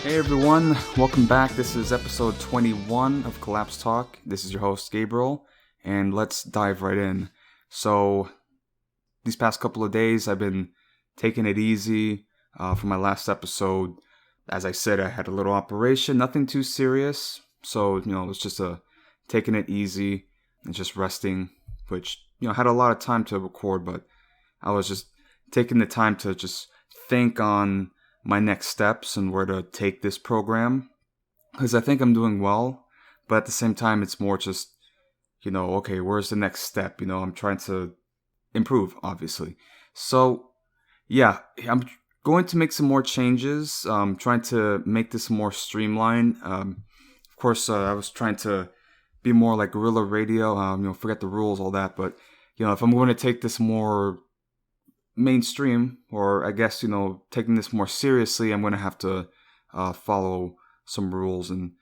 Hey everyone, welcome back. This is episode 21 of Collapse Talk. This is your host Gabriel, and let's dive right in. So, these past couple of days I've been taking it easy for my last episode. As I said, I had a little operation, nothing too serious. So, it was just taking it easy and just resting, which, I had a lot of time to record, but I was just taking the time to just think on my next steps and where to take this program, because I think I'm doing well, but at the same time it's more just, okay, where's the next step? I'm trying to improve, obviously. So yeah, I'm going to make some more changes, trying to make this more streamlined. Of course, I was trying to be more like guerrilla radio, forget the rules, all that, but if I'm going to take this more mainstream, or I guess, taking this more seriously, I'm going to have to follow some rules and,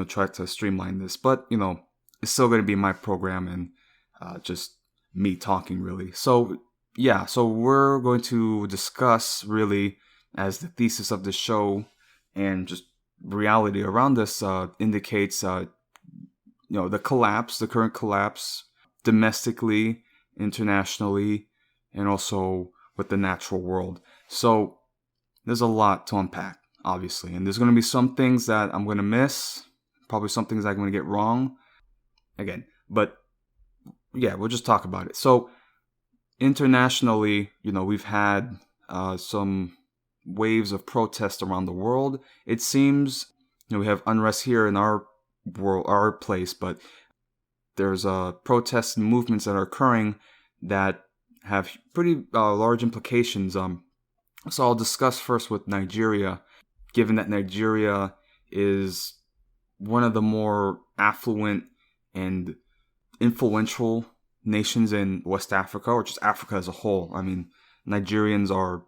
try to streamline this. But, it's still going to be my program and just me talking, really. So, yeah, so we're going to discuss, really, as the thesis of the show and just reality around this indicates, the current collapse, domestically, internationally, and also with the natural world. So there's a lot to unpack, obviously. And there's going to be some things that I'm going to miss, probably some things I'm going to get wrong again. But yeah, we'll just talk about it. So internationally, we've had some waves of protest around the world. It seems, we have unrest here in our world, our place, but there's protests and movements that are occurring that have pretty large implications. So I'll discuss first with Nigeria, given that Nigeria is one of the more affluent and influential nations in West Africa, or just Africa as a whole. I mean, Nigerians are,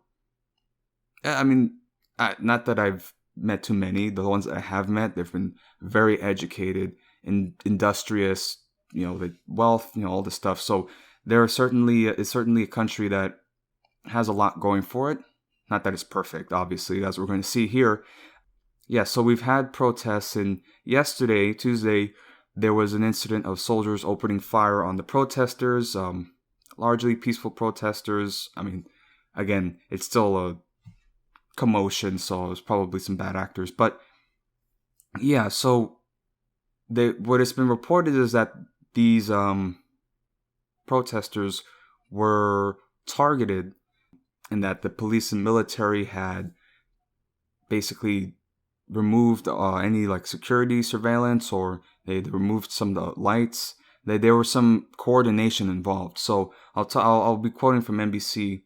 not that I've met too many. The ones that I have met, they've been very educated and industrious, the wealth, all this stuff. So it's certainly a country that has a lot going for it. Not that it's perfect, obviously, as we're going to see here. Yeah, so we've had protests, and yesterday, Tuesday, there was an incident of soldiers opening fire on the protesters, largely peaceful protesters. I mean, again, it's still a commotion, so there's probably some bad actors. But yeah, so what has been reported is that these protesters were targeted, and that the police and military had basically removed any security surveillance, or they removed some of the lights. There was some coordination involved. So I'll be quoting from NBC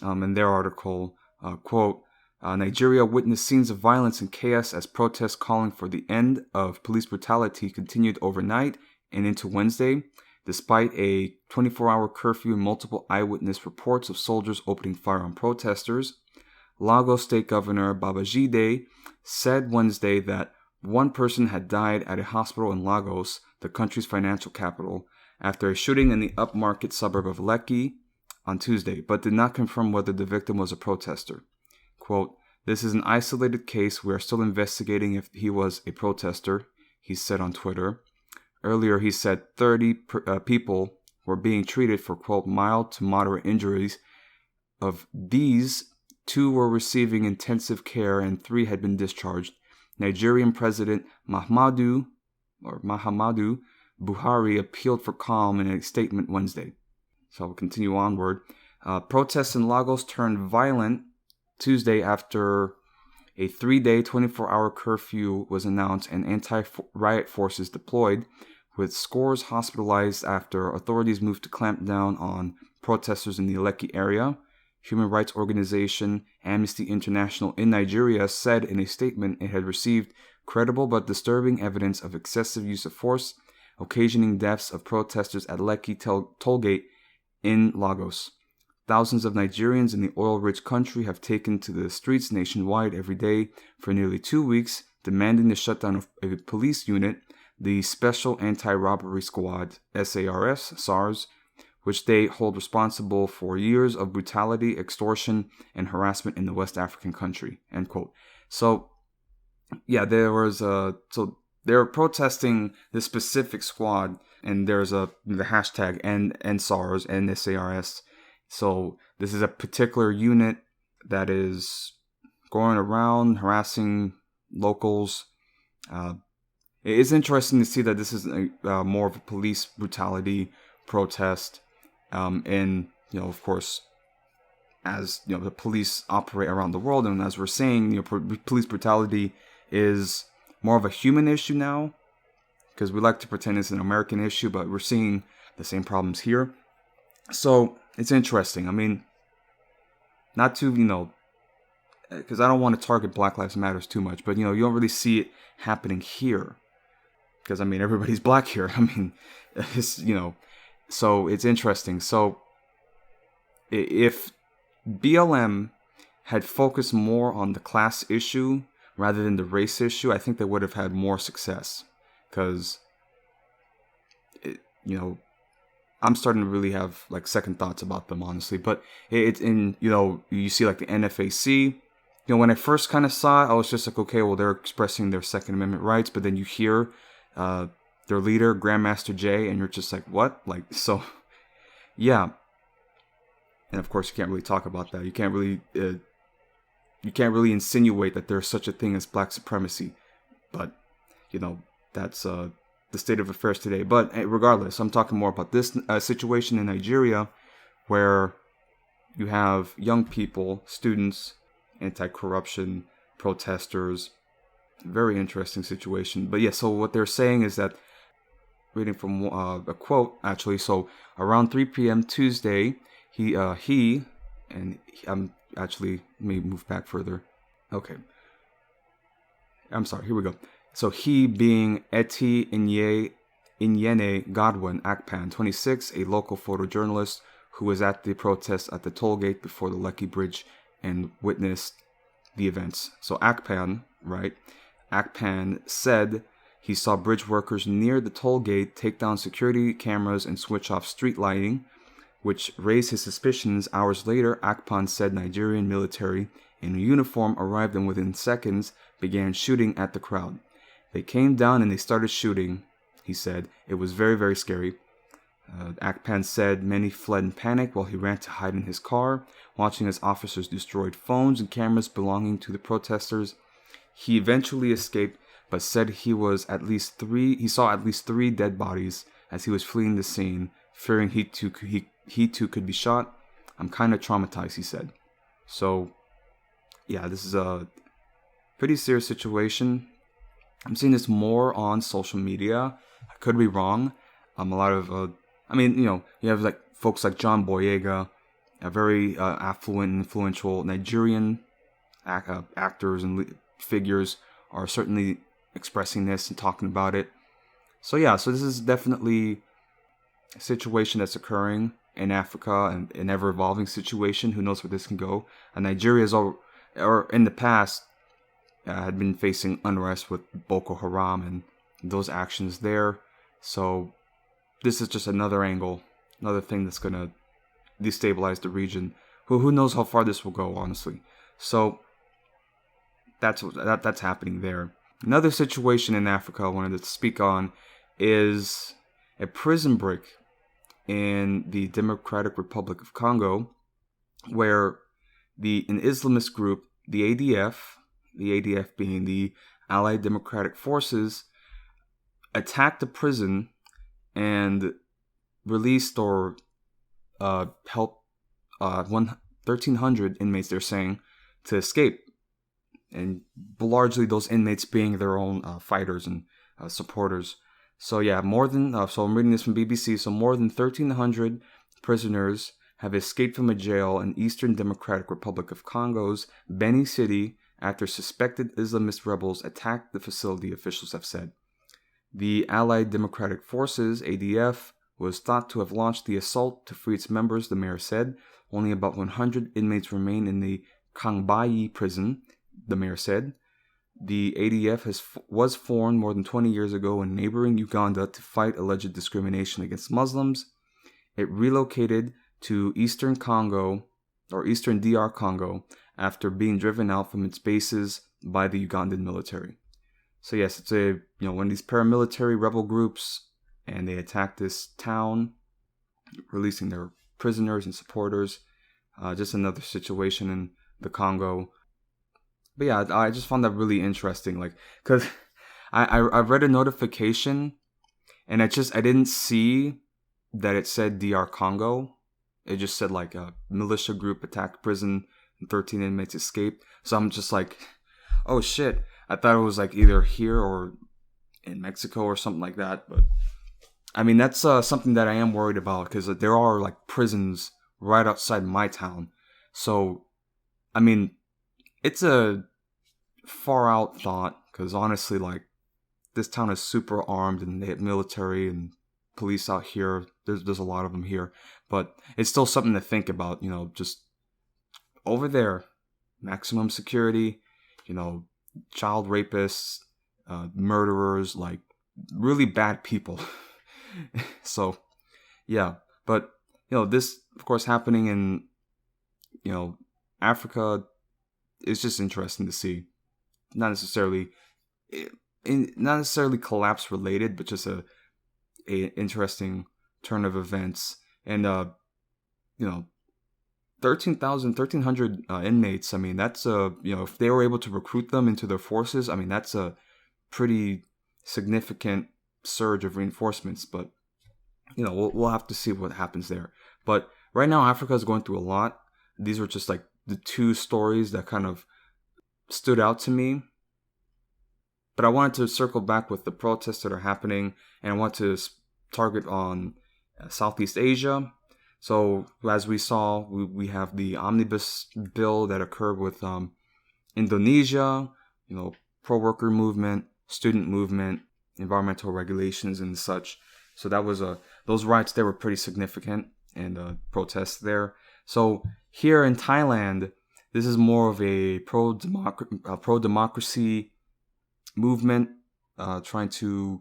in their article, quote, Nigeria witnessed scenes of violence and chaos as protests calling for the end of police brutality continued overnight and into Wednesday, despite a 24-hour curfew and multiple eyewitness reports of soldiers opening fire on protesters. Lagos State Governor Babajide said Wednesday that one person had died at a hospital in Lagos, the country's financial capital, after a shooting in the upmarket suburb of Lekki on Tuesday, but did not confirm whether the victim was a protester. Quote, "This is an isolated case. We are still investigating if he was a protester," he said on Twitter. Earlier, he said 30 people were being treated for, quote, mild to moderate injuries. Of these, 2 were receiving intensive care and 3 had been discharged. Nigerian President Muhammadu Buhari appealed for calm in a statement Wednesday. So we'll continue onward. Protests in Lagos turned violent Tuesday after a 3-day, 24-hour curfew was announced and anti-riot forces deployed, with scores hospitalized after authorities moved to clamp down on protesters in the Lekki area. Human rights organization Amnesty International in Nigeria said in a statement it had received credible but disturbing evidence of excessive use of force, occasioning deaths of protesters at Lekki tollgate in Lagos. Thousands of Nigerians in the oil-rich country have taken to the streets nationwide every day for nearly 2 weeks, demanding the shutdown of a police unit, the Special Anti-Robbery Squad, SARS, which they hold responsible for years of brutality, extortion, and harassment in the West African country, end quote. So, yeah, so they're protesting this specific squad, and there's the hashtag NSARS, NSARS. So this is a particular unit that is going around harassing locals. It is interesting to see that this is more of a police brutality protest, and of course, as the police operate around the world, and as we're saying, police brutality is more of a human issue now, because we like to pretend it's an American issue, but we're seeing the same problems here. So it's interesting. I mean, not to, because I don't want to target Black Lives Matters too much, but, you don't really see it happening here. Because, I mean, everybody's black here. I mean, it's, so it's interesting. So if BLM had focused more on the class issue rather than the race issue, I think they would have had more success. Because, I'm starting to really have like second thoughts about them, honestly. But it's in, you see like the NFAC. When I first kind of saw it, I was just like, okay, well, they're expressing their Second Amendment rights. But then you hear their leader, Grandmaster Jay, and you're just like, what? Like, so, yeah. And of course, you can't really talk about that. You can't really insinuate that there's such a thing as black supremacy. But, that's the state of affairs today. But regardless, I'm talking more about this situation in Nigeria, where you have young people, students, anti-corruption protesters. Very interesting situation. But yeah, so what they're saying is that, reading from a quote actually, so around 3 p.m. Tuesday, I'm actually, let me move back further. Okay. I'm sorry, here we go. So he, being Eti Inyene Godwin Akpan, 26, a local photojournalist who was at the protest at the toll gate before the Lekki Bridge and witnessed the events. So Akpan said he saw bridge workers near the toll gate take down security cameras and switch off street lighting, which raised his suspicions. Hours later, Akpan said Nigerian military in uniform arrived and within seconds began shooting at the crowd. They came down and they started shooting, he said. It was very, very scary. Akpan said many fled in panic while he ran to hide in his car, watching as officers destroyed phones and cameras belonging to the protesters. He eventually escaped, but said he saw at least three dead bodies as he was fleeing the scene, fearing he too could be shot. I'm kind of traumatized, he said. So, yeah, this is a pretty serious situation. I'm seeing this more on social media. I could be wrong. A lot of, you have like folks like John Boyega, a very affluent and influential Nigerian actors and figures are certainly expressing this and talking about it. So yeah, so this is definitely a situation that's occurring in Africa, and an ever-evolving situation. Who knows where this can go? Nigeria is or in the past had been facing unrest with Boko Haram and those actions there. So this is just another angle, another thing that's going to destabilize the region. Who knows how far this will go, honestly. So that's happening there. Another situation in Africa I wanted to speak on is a prison break in the Democratic Republic of Congo, where an Islamist group, the ADF being the Allied Democratic Forces, attacked a prison and released or helped 1,300 inmates, they're saying, to escape. And largely those inmates being their own fighters and supporters. So yeah, so I'm reading this from BBC, so more than 1,300 prisoners have escaped from a jail in Eastern Democratic Republic of Congo's Beni City after suspected Islamist rebels attacked the facility, officials have said. The Allied Democratic Forces, ADF, was thought to have launched the assault to free its members, the mayor said, only about 100 inmates remain in the Kangbayi prison, the mayor said. The ADF was formed more than 20 years ago in neighboring Uganda to fight alleged discrimination against Muslims. It relocated to Eastern DR Congo after being driven out from its bases by the Ugandan military. So yes, it's one of these paramilitary rebel groups, and they attacked this town, releasing their prisoners and supporters. Just another situation in the Congo. But yeah, I just found that really interesting, because I read a notification, and I didn't see that it said DR Congo. It just said a militia group attacked prison and 13 inmates escaped. So I'm just like, oh shit. I thought it was either here or in Mexico or something like that. But I mean, that's something that I am worried about, because there are prisons right outside my town. So, I mean, it's a far out thought, because honestly, this town is super armed and they have military and police out here. There's a lot of them here, but it's still something to think about. Just over there, maximum security. Child rapists, murderers, really bad people. So, yeah, but this, of course, happening in Africa is just interesting to see. Not necessarily collapse related, but just a interesting turn of events. And 1,300 inmates. I mean, that's if they were able to recruit them into their forces, I mean, that's a pretty significant surge of reinforcements. But we'll have to see what happens there. But right now, Africa is going through a lot. These were just the two stories that kind of stood out to me. But I wanted to circle back with the protests that are happening, and I want to target on Southeast Asia. So as we saw, we have the omnibus bill that occurred with Indonesia, pro-worker movement, student movement, environmental regulations and such. So that was those riots there were pretty significant, and protests there. So here in Thailand, this is more of a pro-democracy movement, trying to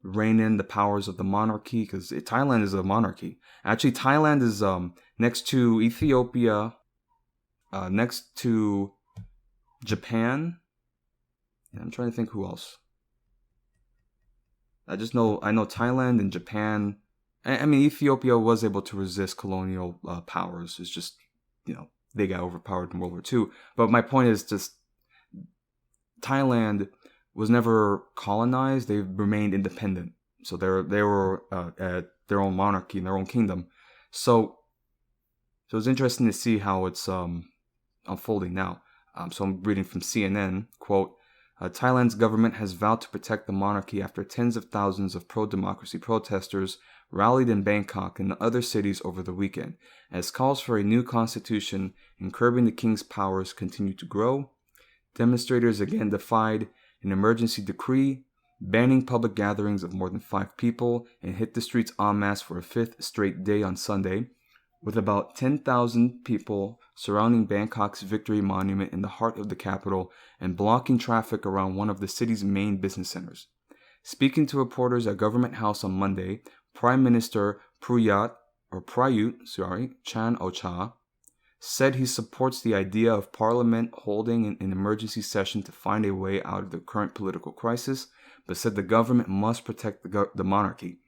rein in the powers of the monarchy, because Thailand is a monarchy. Actually, Thailand is next to Ethiopia, next to Japan, and I'm trying to think who else. I know Thailand and Japan. I mean, Ethiopia was able to resist colonial powers. It's just, they got overpowered in World War II. But my point is just, Thailand was never colonized. They remained independent. So they were at their own monarchy, in their own kingdom. So it's interesting to see how it's unfolding now. So I'm reading from CNN, quote, Thailand's government has vowed to protect the monarchy after tens of thousands of pro-democracy protesters rallied in Bangkok and other cities over the weekend, as calls for a new constitution and curbing the king's powers continue to grow. Demonstrators again defied an emergency decree banning public gatherings of more than 5 people and hit the streets en masse for a 5th straight day on Sunday, with about 10,000 people surrounding Bangkok's Victory Monument in the heart of the capital and blocking traffic around one of the city's main business centers. Speaking to reporters at Government House on Monday, Prime Minister Prayut Chan-o-cha said he supports the idea of Parliament holding an emergency session to find a way out of the current political crisis, but said the government must protect the monarchy.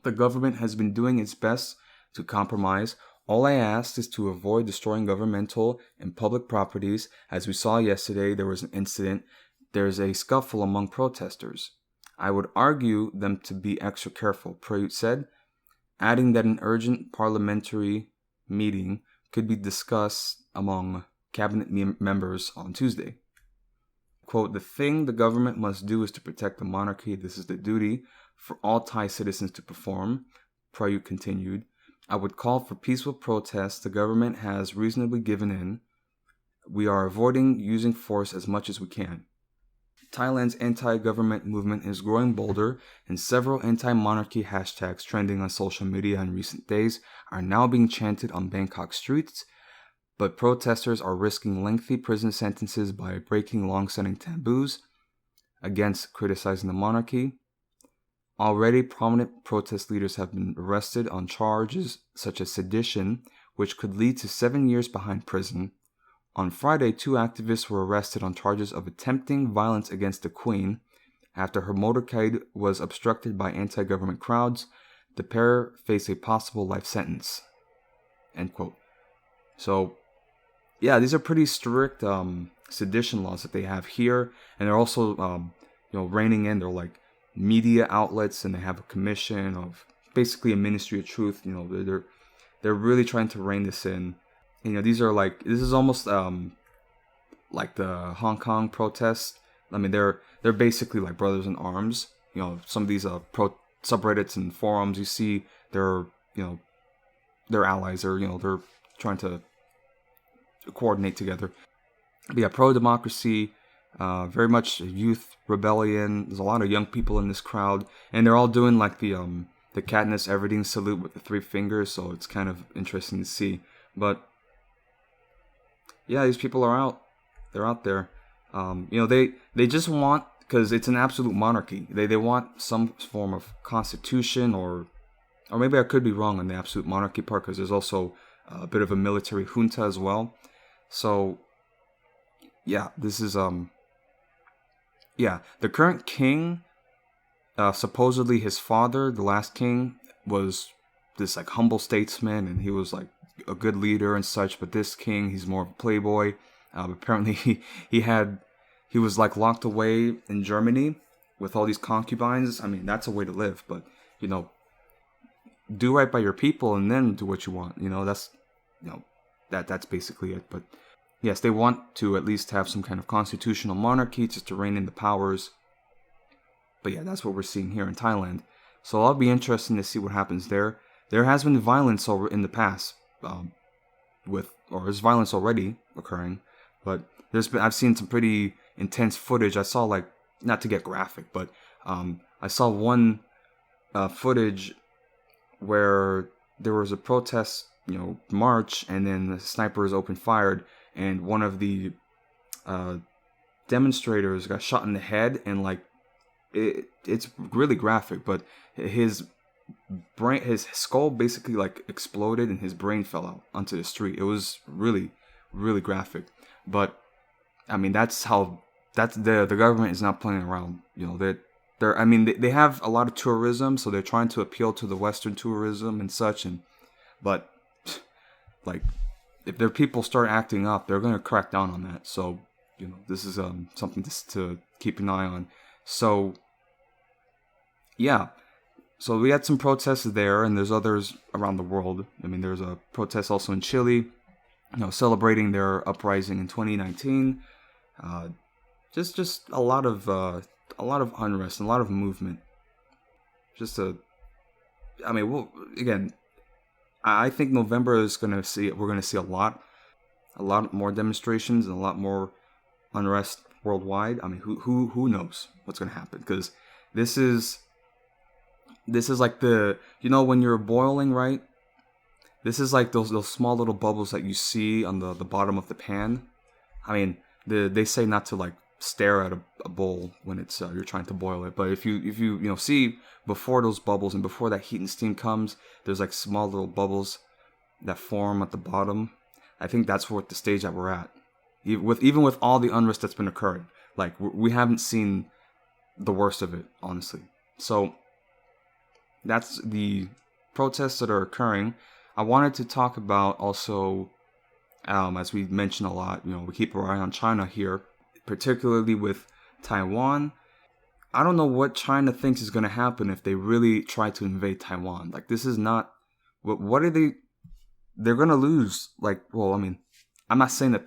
The government has been doing its best to compromise. All I asked is to avoid destroying governmental and public properties. As we saw yesterday, there was an incident. There's a scuffle among protesters. I would argue them to be extra careful, Prayut said, adding that an urgent parliamentary meeting could be discussed among cabinet members on Tuesday. Quote, the thing the government must do is to protect the monarchy. This is the duty for all Thai citizens to perform, Prayut continued. I would call for peaceful protests. The government has reasonably given in. We are avoiding using force as much as we can. Thailand's anti-government movement is growing bolder, and several anti-monarchy hashtags trending on social media in recent days are now being chanted on Bangkok streets, but protesters are risking lengthy prison sentences by breaking long-standing taboos against criticizing the monarchy. Already, prominent protest leaders have been arrested on charges such as sedition, which could lead to 7 years behind prison. On Friday, 2 activists were arrested on charges of attempting violence against the Queen after her motorcade was obstructed by anti-government crowds. The pair face a possible life sentence. End quote. So, yeah, these are pretty strict sedition laws that they have here, and they're also, reining in. They're like media outlets, and they have a commission of basically a Ministry of Truth. They're really trying to rein this in. These are this is almost like the Hong Kong protests. I mean, they're basically like brothers in arms. Some of these subreddits and forums, you see they're allies, or they're trying to coordinate together. But yeah, pro-democracy, very much youth rebellion. There's a lot of young people in this crowd, and they're all doing like the Katniss Everdeen salute with the 3 fingers. So it's kind of interesting to see. But yeah, these people are out. They're out there. They just want, because it's an absolute monarchy. They want some form of constitution, or maybe I could be wrong on the absolute monarchy part, because there's also a bit of a military junta as well. So yeah, this is the current king. Supposedly his father, the last king, was this like humble statesman, and he was like a good leader and such. But this king, he's more of a playboy. Apparently he was like locked away in Germany with all these concubines. I mean, that's a way to live, but do right by your people and then do what you want. That's basically it. But yes, they want to at least have some kind of constitutional monarchy just to rein in the powers. But yeah, that's what we're seeing here in Thailand. So I'll be interested to see what happens there. There has been violence in the past, there's violence already occurring, but I've seen some pretty intense footage. I saw, like, not to get graphic, but I saw one footage where there was a protest, march, and then the snipers opened fired, and one of the demonstrators got shot in the head, and like it's really graphic, but his skull basically like exploded and his brain fell out onto the street. It was really, really graphic. But I mean, that's the government is not playing around. They have a lot of tourism, so they're trying to appeal to the Western tourism and such. But like, if their people start acting up, they're gonna crack down on that. So this is something to keep an eye on. So yeah. So we had some protests there, and there's others around the world. I mean, there's a protest also in Chile, celebrating their uprising in 2019. Just a lot of unrest, and a lot of movement. I think November we're gonna see a lot more demonstrations and a lot more unrest worldwide. I mean, who knows what's gonna happen? Because this is like when you're boiling, right? This is like those small little bubbles that you see on the bottom of the pan. I mean, they say not to like stare at a bowl when it's you're trying to boil it. But if you see before those bubbles and before that heat and steam comes, there's like small little bubbles that form at the bottom. I think that's what the stage that we're at. Even with all the unrest that's been occurring, like we haven't seen the worst of it, honestly. So that's the protests that are occurring. I wanted to talk about also, as we mentioned a lot, we keep our eye on China here, particularly with Taiwan. I don't know what China thinks is going to happen if they really try to invade Taiwan. Like, this is not, what are they, they're going to lose. Like, well, I mean, I'm not saying that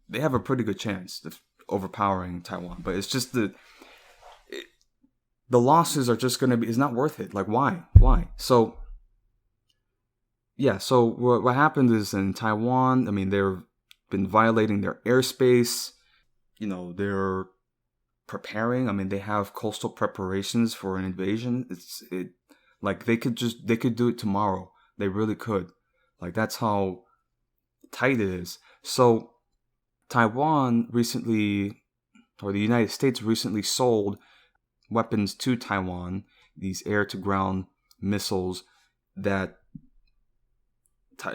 they have a pretty good chance of overpowering Taiwan, but it's just the losses are just going to be, it's not worth it. Like, why? So, yeah, so what happened is in Taiwan, I mean, they've been violating their airspace. They're preparing. I mean, they have coastal preparations for an invasion. Like they could do it tomorrow. They really could. Like that's how tight it is. So Taiwan recently, or the United States recently sold weapons to Taiwan, these air-to-ground missiles that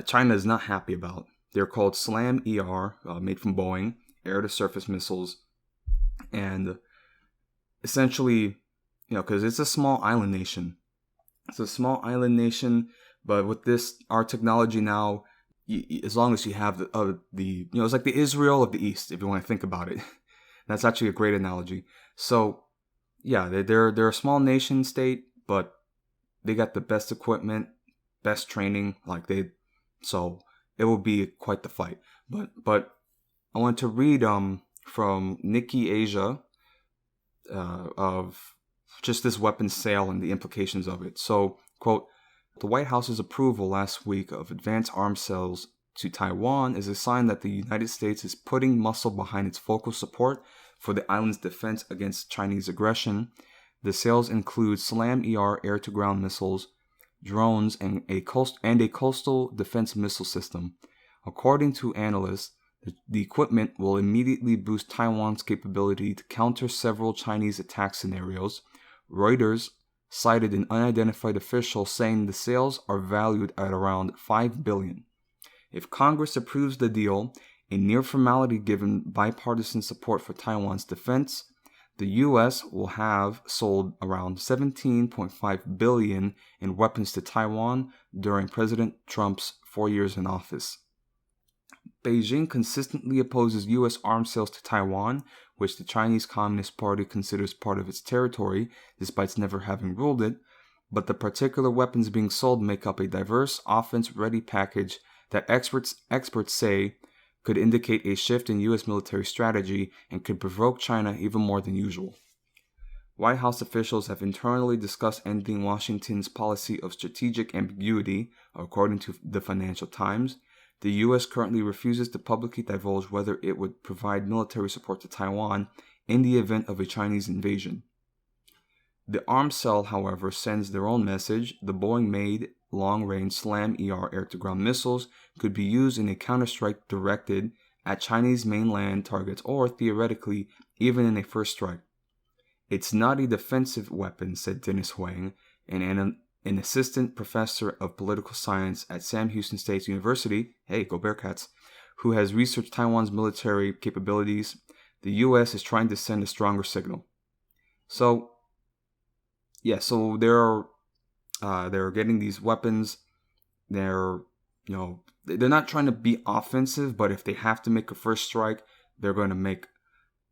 China is not happy about. They're called SLAM-ER, made from Boeing, air-to-surface missiles. And essentially, because it's a small island nation. It's a small island nation, but with our technology now, as long as you have it's like the Israel of the East, if you want to think about it. That's actually a great analogy. So, yeah, they're a small nation state, but they got the best equipment, best training. So it will be quite the fight. But I want to read from Nikkei Asia of just this weapons sale and the implications of it. So, quote, the White House's approval last week of advanced arms sales to Taiwan is a sign that the United States is putting muscle behind its vocal support for the island's defense against Chinese aggression. The sales include SLAM-ER air-to-ground missiles, drones, and a coastal defense missile system. According to analysts, the equipment will immediately boost Taiwan's capability to counter several Chinese attack scenarios. Reuters cited an unidentified official saying the sales are valued at around $5 billion. If Congress approves the deal, a near formality given bipartisan support for Taiwan's defense, the U.S. will have sold around $17.5 billion in weapons to Taiwan during President Trump's 4 years in office. Beijing consistently opposes U.S. arms sales to Taiwan, which the Chinese Communist Party considers part of its territory, despite never having ruled it, but the particular weapons being sold make up a diverse, offense-ready package that experts say could indicate a shift in U.S. military strategy and could provoke China even more than usual. White House officials have internally discussed ending Washington's policy of strategic ambiguity, according to the Financial Times. The U.S. currently refuses to publicly divulge whether it would provide military support to Taiwan in the event of a Chinese invasion. The arms sale, however, sends their own message. The Boeing-made long-range SLAM-ER air-to-ground missiles could be used in a counterstrike directed at Chinese mainland targets or, theoretically, even in a first strike. It's not a defensive weapon, said Dennis Huang, an assistant professor of political science at Sam Houston State University, hey, go Bearcats, who has researched Taiwan's military capabilities. The U.S. is trying to send a stronger signal. So they're getting these weapons. They're not trying to be offensive, but if they have to make a first strike, they're going to make.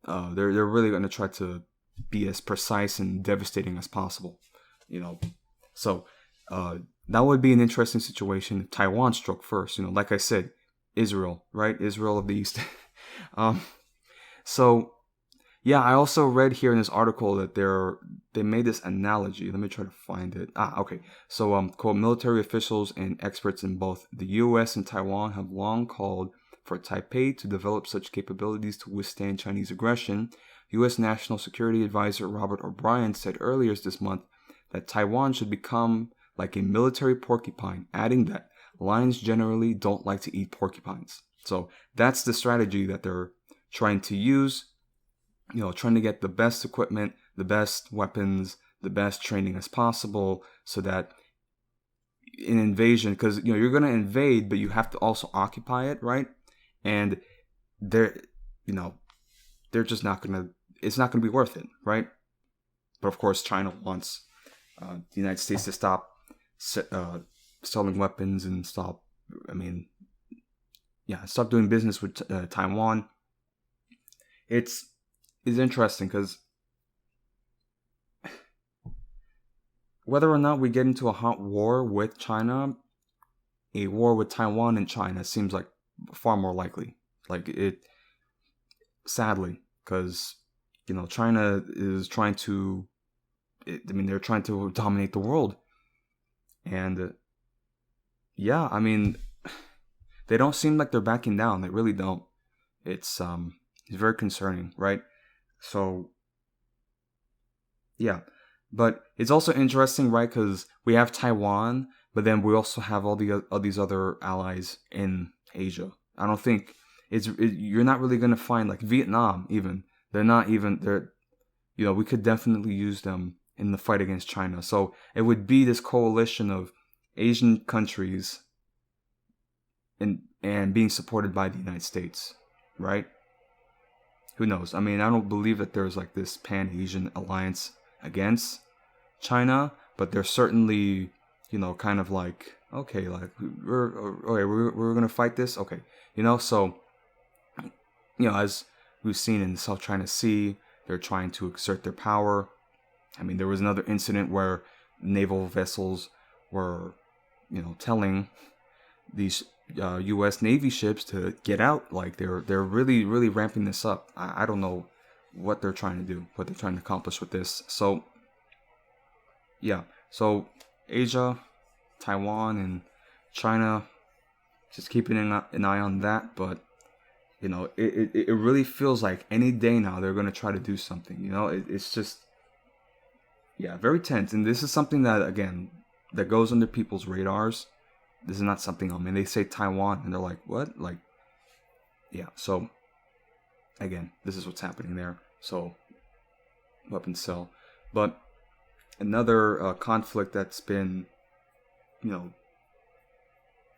They're really going to try to be as precise and devastating as possible. So that would be an interesting situation if Taiwan struck first. Like I said, Israel, right? Israel of the East. I also read here in this article that they made this analogy. Let me try to find it. Okay. So, quote, military officials and experts in both the U.S. and Taiwan have long called for Taipei to develop such capabilities to withstand Chinese aggression. U.S. National Security Advisor Robert O'Brien said earlier this month that Taiwan should become like a military porcupine, adding that lions generally don't like to eat porcupines. So that's the strategy that they're trying to use, trying to get the best equipment, the best weapons, the best training as possible so that in invasion, because, you're going to invade, but you have to also occupy it, right? And they're just not going to, it's not going to be worth it, right? But of course, China wants the United States to stop selling weapons and stop doing business with Taiwan. It's interesting because whether or not we get into a hot war with China, a war with Taiwan and China seems like far more likely. Sadly, because China is trying to. They're trying to dominate the world. And, they don't seem like they're backing down. They really don't. It's very concerning, right? So, Yeah. But it's also interesting, right? Because we have Taiwan, but then we also have all these other allies in Asia. I don't think you're not really gonna find like Vietnam even. They're we could definitely use them in the fight against China. So it would be this coalition of Asian countries and being supported by the United States, right? Who knows? I mean, I don't believe that there's like this pan-Asian alliance against China, but they're certainly, kind of like, okay, like we're gonna fight this, okay, so as we've seen in the South China Sea, they're trying to exert their power. I mean, there was another incident where naval vessels were, telling these U.S. Navy ships to get out. Like they're really really ramping this up. I don't know what they're trying to do, what they're trying to accomplish with this. So yeah, so Asia, Taiwan, and China, just keeping an eye on that. But it really feels like any day now they're gonna try to do something. It's just very tense, and this is something that again that goes under people's radars. This is not something, they say Taiwan and they're like, what? Like, yeah, so, again, this is what's happening there. So, weapons sell. But another conflict that's been, it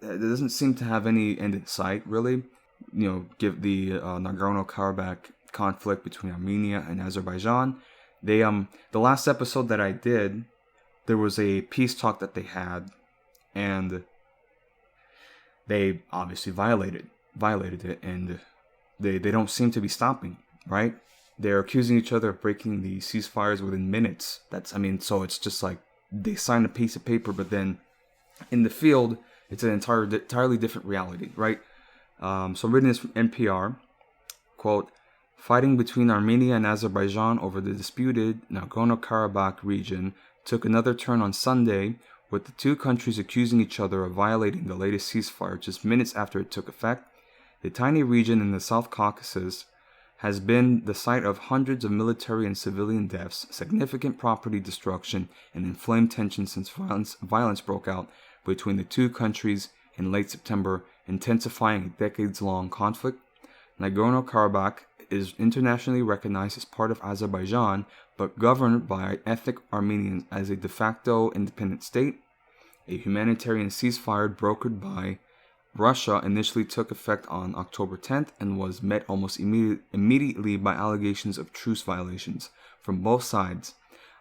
doesn't seem to have any end in sight, really. Give the Nagorno-Karabakh conflict between Armenia and Azerbaijan. They, the last episode that I did, there was a peace talk that they had, and they obviously violated it, and they don't seem to be stopping, right? They're accusing each other of breaking the ceasefires within minutes. So it's just like they sign a piece of paper, but then in the field, it's an entirely different reality, right? So written is from NPR, quote, fighting between Armenia and Azerbaijan over the disputed Nagorno-Karabakh region took another turn on Sunday, with the two countries accusing each other of violating the latest ceasefire just minutes after it took effect. The tiny region in the South Caucasus has been the site of hundreds of military and civilian deaths, significant property destruction, and inflamed tension since violence broke out between the two countries in late September, intensifying a decades-long conflict. Nagorno-Karabakh is internationally recognized as part of Azerbaijan, but governed by ethnic Armenians as a de facto independent state. A humanitarian ceasefire brokered by Russia initially took effect on October 10th and was met almost immediately by allegations of truce violations from both sides.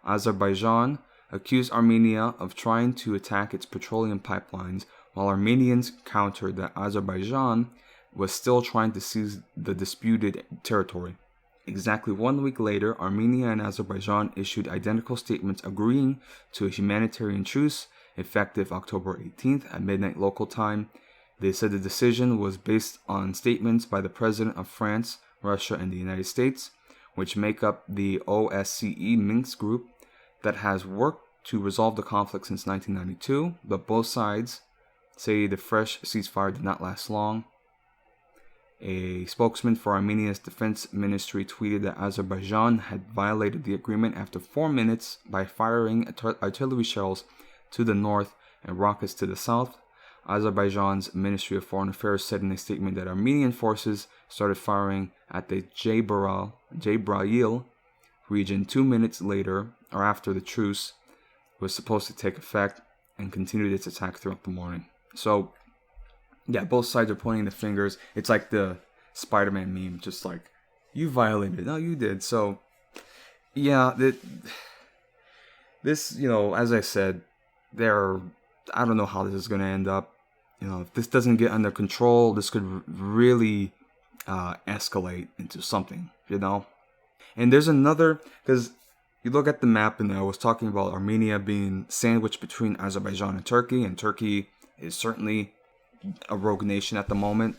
Azerbaijan accused Armenia of trying to attack its petroleum pipelines, while Armenians countered that Azerbaijan was still trying to seize the disputed territory. Exactly 1 week later, Armenia and Azerbaijan issued identical statements agreeing to a humanitarian truce effective October 18th at midnight local time. They said the decision was based on statements by the President of France, Russia, and the United States, which make up the OSCE Minsk group that has worked to resolve the conflict since 1992, but both sides say the fresh ceasefire did not last long. A spokesman for Armenia's defense ministry tweeted that Azerbaijan had violated the agreement after 4 minutes by firing artillery shells to the north and rockets to the south. Azerbaijan's Ministry of Foreign Affairs said in a statement that Armenian forces started firing at the Jabrayil region 2 minutes later, or after the truce was supposed to take effect, and continued its attack throughout the morning. So, yeah, both sides are pointing the fingers. It's like the Spider-Man meme, just like, you violated. No, you did. So, yeah, this, as I said, I don't know how this is going to end up. If this doesn't get under control, this could really escalate into something, And there's another, because you look at the map, and I was talking about Armenia being sandwiched between Azerbaijan and Turkey is certainly a rogue nation at the moment.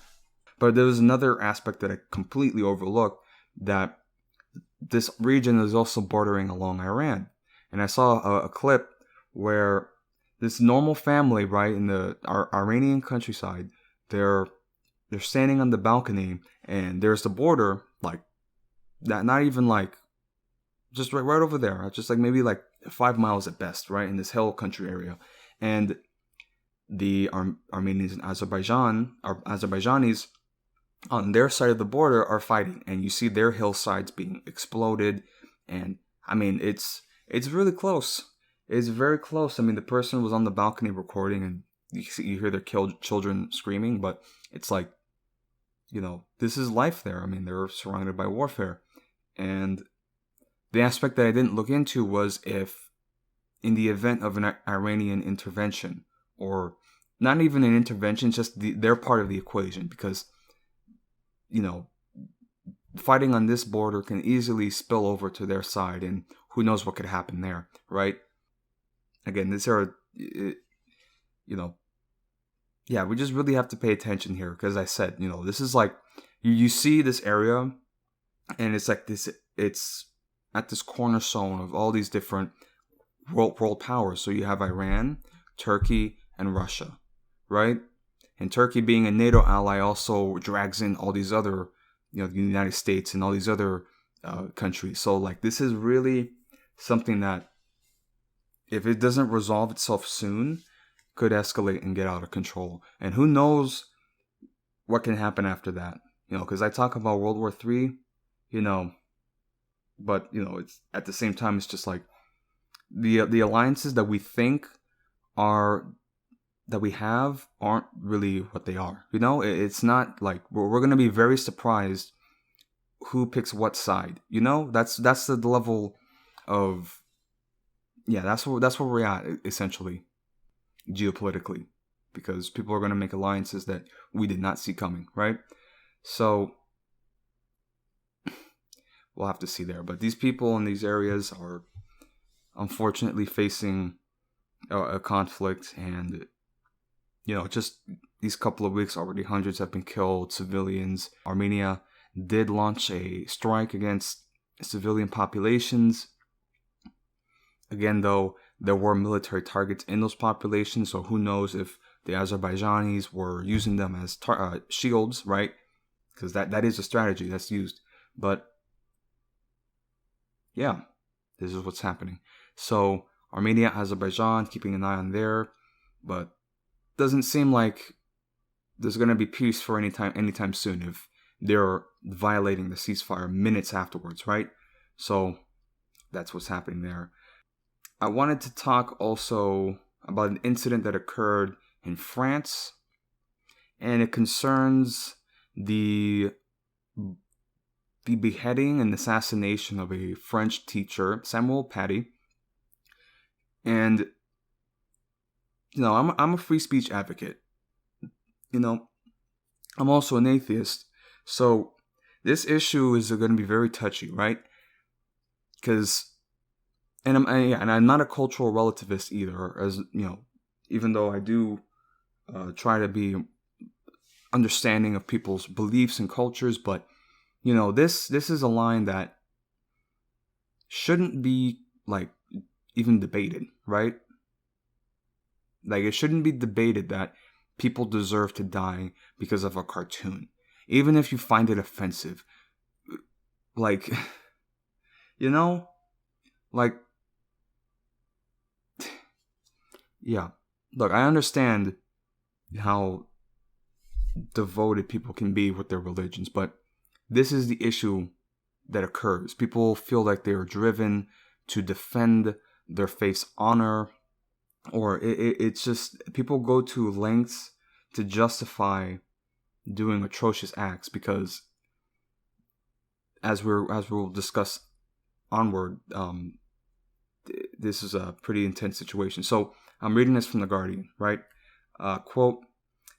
But there was another aspect that I completely overlooked, that this region is also bordering along Iran. And I saw a clip where this normal family, right, in the Iranian countryside, they're standing on the balcony, and there's the border, like, not even like just right over there, just like maybe like 5 miles at best, right, in this hill country area. And the Armenians and Azerbaijanis on their side of the border are fighting, and you see their hillsides being exploded. And I mean, it's really close. It's very close. I mean, the person was on the balcony recording, and you hear their children screaming, but it's like, this is life there. I mean, they're surrounded by warfare. And the aspect that I didn't look into was if, in the event of an Iranian intervention, or not even an intervention, just their part of the equation, because fighting on this border can easily spill over to their side, and who knows what could happen there, right? Again, we just really have to pay attention here, because I said, this is like, you see this area, and it's like this, it's at this cornerstone of all these different world powers. So you have Iran, Turkey, and Russia, right? And Turkey, being a NATO ally, also drags in all these other, the United States and all these other countries. So like, this is really something that, if it doesn't resolve itself soon, could escalate and get out of control. And who knows what can happen after that? Because I talk about World War III, but it's at the same time, it's just like the alliances that we think that we have aren't really what they are. It's not like we're going to be very surprised who picks what side. That's the level of, that's where we're at, essentially, geopolitically, because people are going to make alliances that we did not see coming, right? So we'll have to see there. But these people in these areas are unfortunately facing a conflict, and just these couple of weeks already, hundreds have been killed, civilians. Armenia did launch a strike against civilian populations. Again, though, there were military targets in those populations, so who knows if the Azerbaijanis were using them as shields, right? Because that is a strategy that's used. But yeah, this is what's happening. So Armenia, Azerbaijan, keeping an eye on there, but doesn't seem like there's going to be peace for anytime soon if they're violating the ceasefire minutes afterwards, right? So that's what's happening there. I wanted to talk also about an incident that occurred in France, and it concerns the beheading and assassination of a French teacher, Samuel Paty. And I'm a free speech advocate. I'm also an atheist. So this issue is going to be very touchy, right? Because, and I'm not a cultural relativist either, as even though I do try to be understanding of people's beliefs and cultures, but this is a line that shouldn't be like even debated, right? Like, it shouldn't be debated that people deserve to die because of a cartoon, even if you find it offensive. Like, like, yeah. Look, I understand how devoted people can be with their religions, but this is the issue that occurs. People feel like they are driven to defend their faith's honor, or it's just, people go to lengths to justify doing atrocious acts, because as we'll discuss onward, this is a pretty intense situation. So I'm reading this from The Guardian, right? Quote,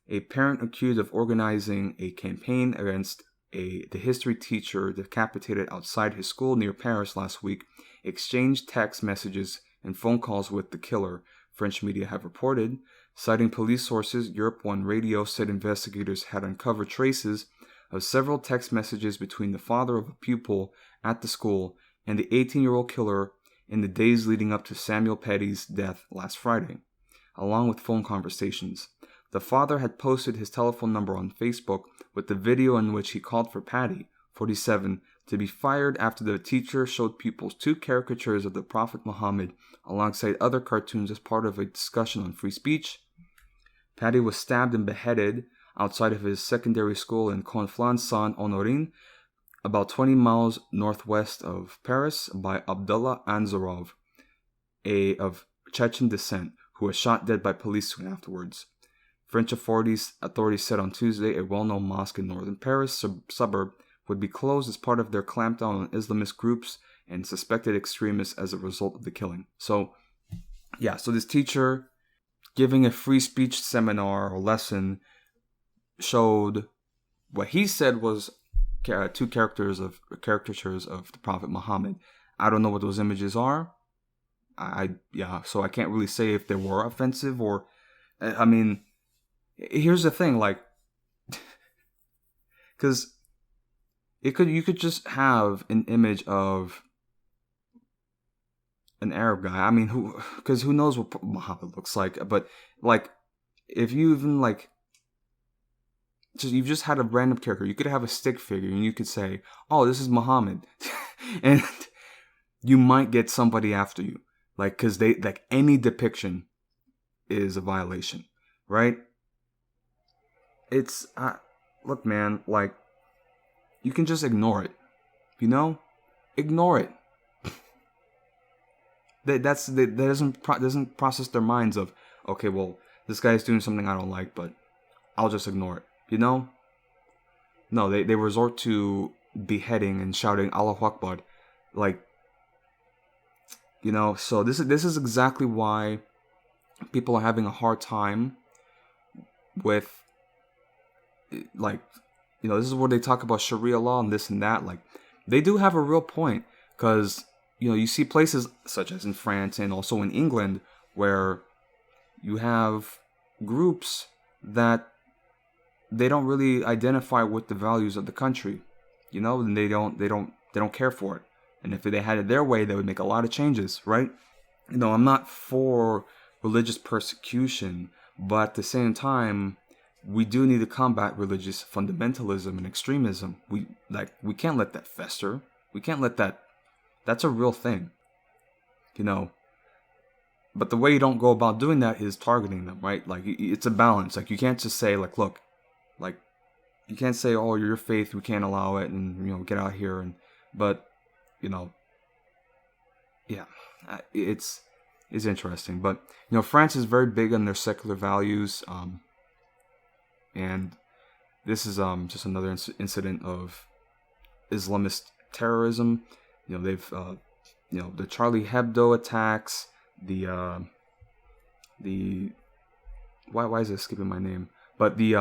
a parent accused of organizing a campaign against the history teacher decapitated outside his school near Paris last week exchanged text messages and phone calls with the killer, French media have reported. Citing police sources, Europe 1 Radio said investigators had uncovered traces of several text messages between the father of a pupil at the school and the 18-year-old killer in the days leading up to Samuel Paty's death last Friday, along with phone conversations. The father had posted his telephone number on Facebook with the video in which he called for Paty, 47, to be fired after the teacher showed pupils 2 caricatures of the Prophet Muhammad alongside other cartoons as part of a discussion on free speech. Paddy was stabbed and beheaded outside of his secondary school in Conflans-Saint-Honorin, about 20 miles northwest of Paris, by Abdullah Anzarov, of Chechen descent, who was shot dead by police soon afterwards. French authorities said on Tuesday a well-known mosque in northern Paris suburb would be closed as part of their clampdown on Islamist groups and suspected extremists as a result of the killing. So this teacher giving a free speech seminar or lesson showed what he said was 2 caricatures of the Prophet Muhammad. I don't know what those images are. So I can't really say if they were offensive or, I mean, here's the thing, like, because you could just have an image of an Arab guy. I mean, who knows what Muhammad looks like? But like, if you even like, you've just had a random character, you could have a stick figure, and you could say, "Oh, this is Muhammad," and you might get somebody after you, like, because they like any depiction is a violation, right? It's look, man, like, you can just ignore it, ignore it. That doesn't process their minds of, okay, well, this guy's doing something I don't like, but I'll just ignore it, No, they resort to beheading and shouting Allahu Akbar, like, so this is exactly why people are having a hard time with, like, this is where they talk about Sharia law and this and that. Like, they do have a real point, because you see places such as in France and also in England where you have groups that they don't really identify with the values of the country, and they don't care for it. And if they had it their way, they would make a lot of changes, right? I'm not for religious persecution, but at the same time, we do need to combat religious fundamentalism and extremism. We can't let that fester. We can't let that. That's a real thing, But the way you don't go about doing that is targeting them, right? Like, it's a balance. Like, you can't just say, like, look, like, you can't say, oh, your faith, we can't allow it, and get out here, but it's interesting. But France is very big on their secular values, and this is just another incident of Islamist terrorism. They've the Charlie Hebdo attacks, the why is it skipping my name? But the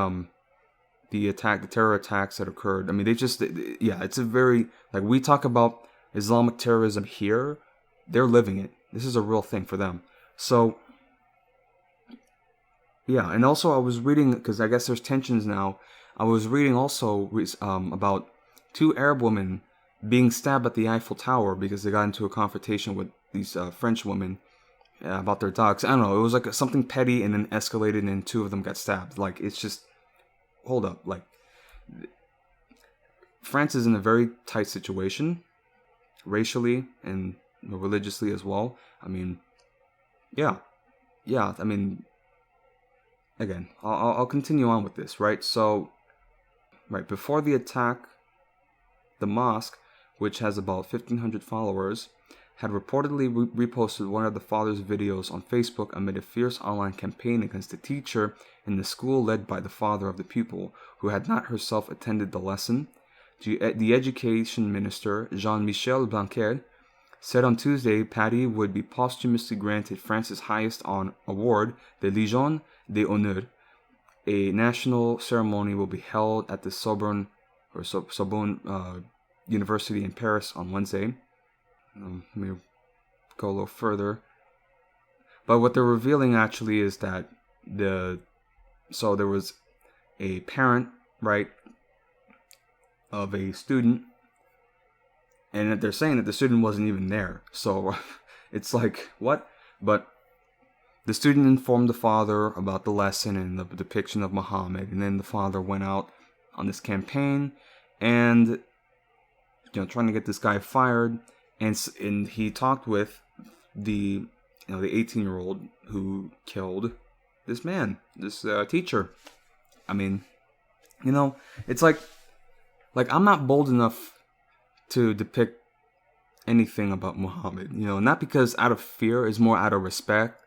terror attacks that occurred. I mean, it's a very, like, we talk about Islamic terrorism here, they're living it. This is a real thing for them. So, yeah, and also I was reading, because I guess there's tensions now, I was reading also about 2 Arab women being stabbed at the Eiffel Tower because they got into a confrontation with these French women about their dogs. I don't know, it was like something petty and then escalated and 2 of them got stabbed. Like, it's just, hold up, like, France is in a very tight situation, racially and religiously as well. I mean, yeah, I mean, again, I'll continue on with this, right? So, right before the attack, the mosque, which has about 1,500 followers, had reportedly reposted one of the father's videos on Facebook amid a fierce online campaign against the teacher in the school led by the father of the pupil, who had not herself attended the lesson. The education minister, Jean-Michel Blanquer, said on Tuesday Paddy would be posthumously granted France's highest award, the Légion d'honneur. A national ceremony will be held at the Sorbonne University in Paris on Wednesday. Let me go a little further. But what they're revealing actually is that there was a parent, right, of a student, and they're saying that the student wasn't even there. So it's like, what? But the student informed the father about the lesson and the depiction of Muhammad, and then the father went out on this campaign, and trying to get this guy fired, and he talked with the the 18-year-old who killed this man, this teacher. I mean, it's like I'm not bold enough to depict anything about Muhammad, not because out of fear, it's more out of respect,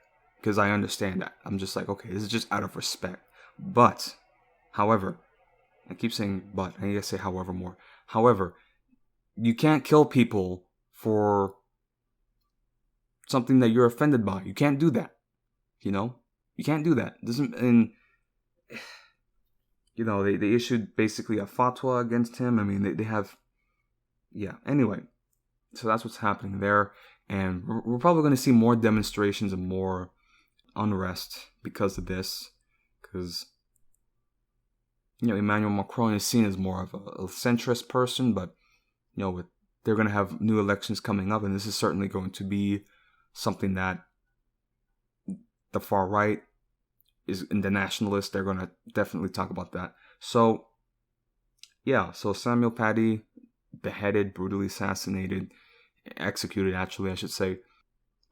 because I understand that. I'm just like, okay, this is just out of respect. But, however, I keep saying but, I need to say however more. However, you can't kill people for something that you're offended by. You can't do that. You can't do that. They issued basically a fatwa against him. I mean, they have, anyway. So that's what's happening there. And we're probably going to see more demonstrations and more unrest because of this. Because, Emmanuel Macron is seen as more of a centrist person, but, they're going to have new elections coming up, and this is certainly going to be something that the far right is, in the nationalists, they're going to definitely talk about that. So, so Samuel Paty, beheaded, brutally assassinated, executed, actually, I should say,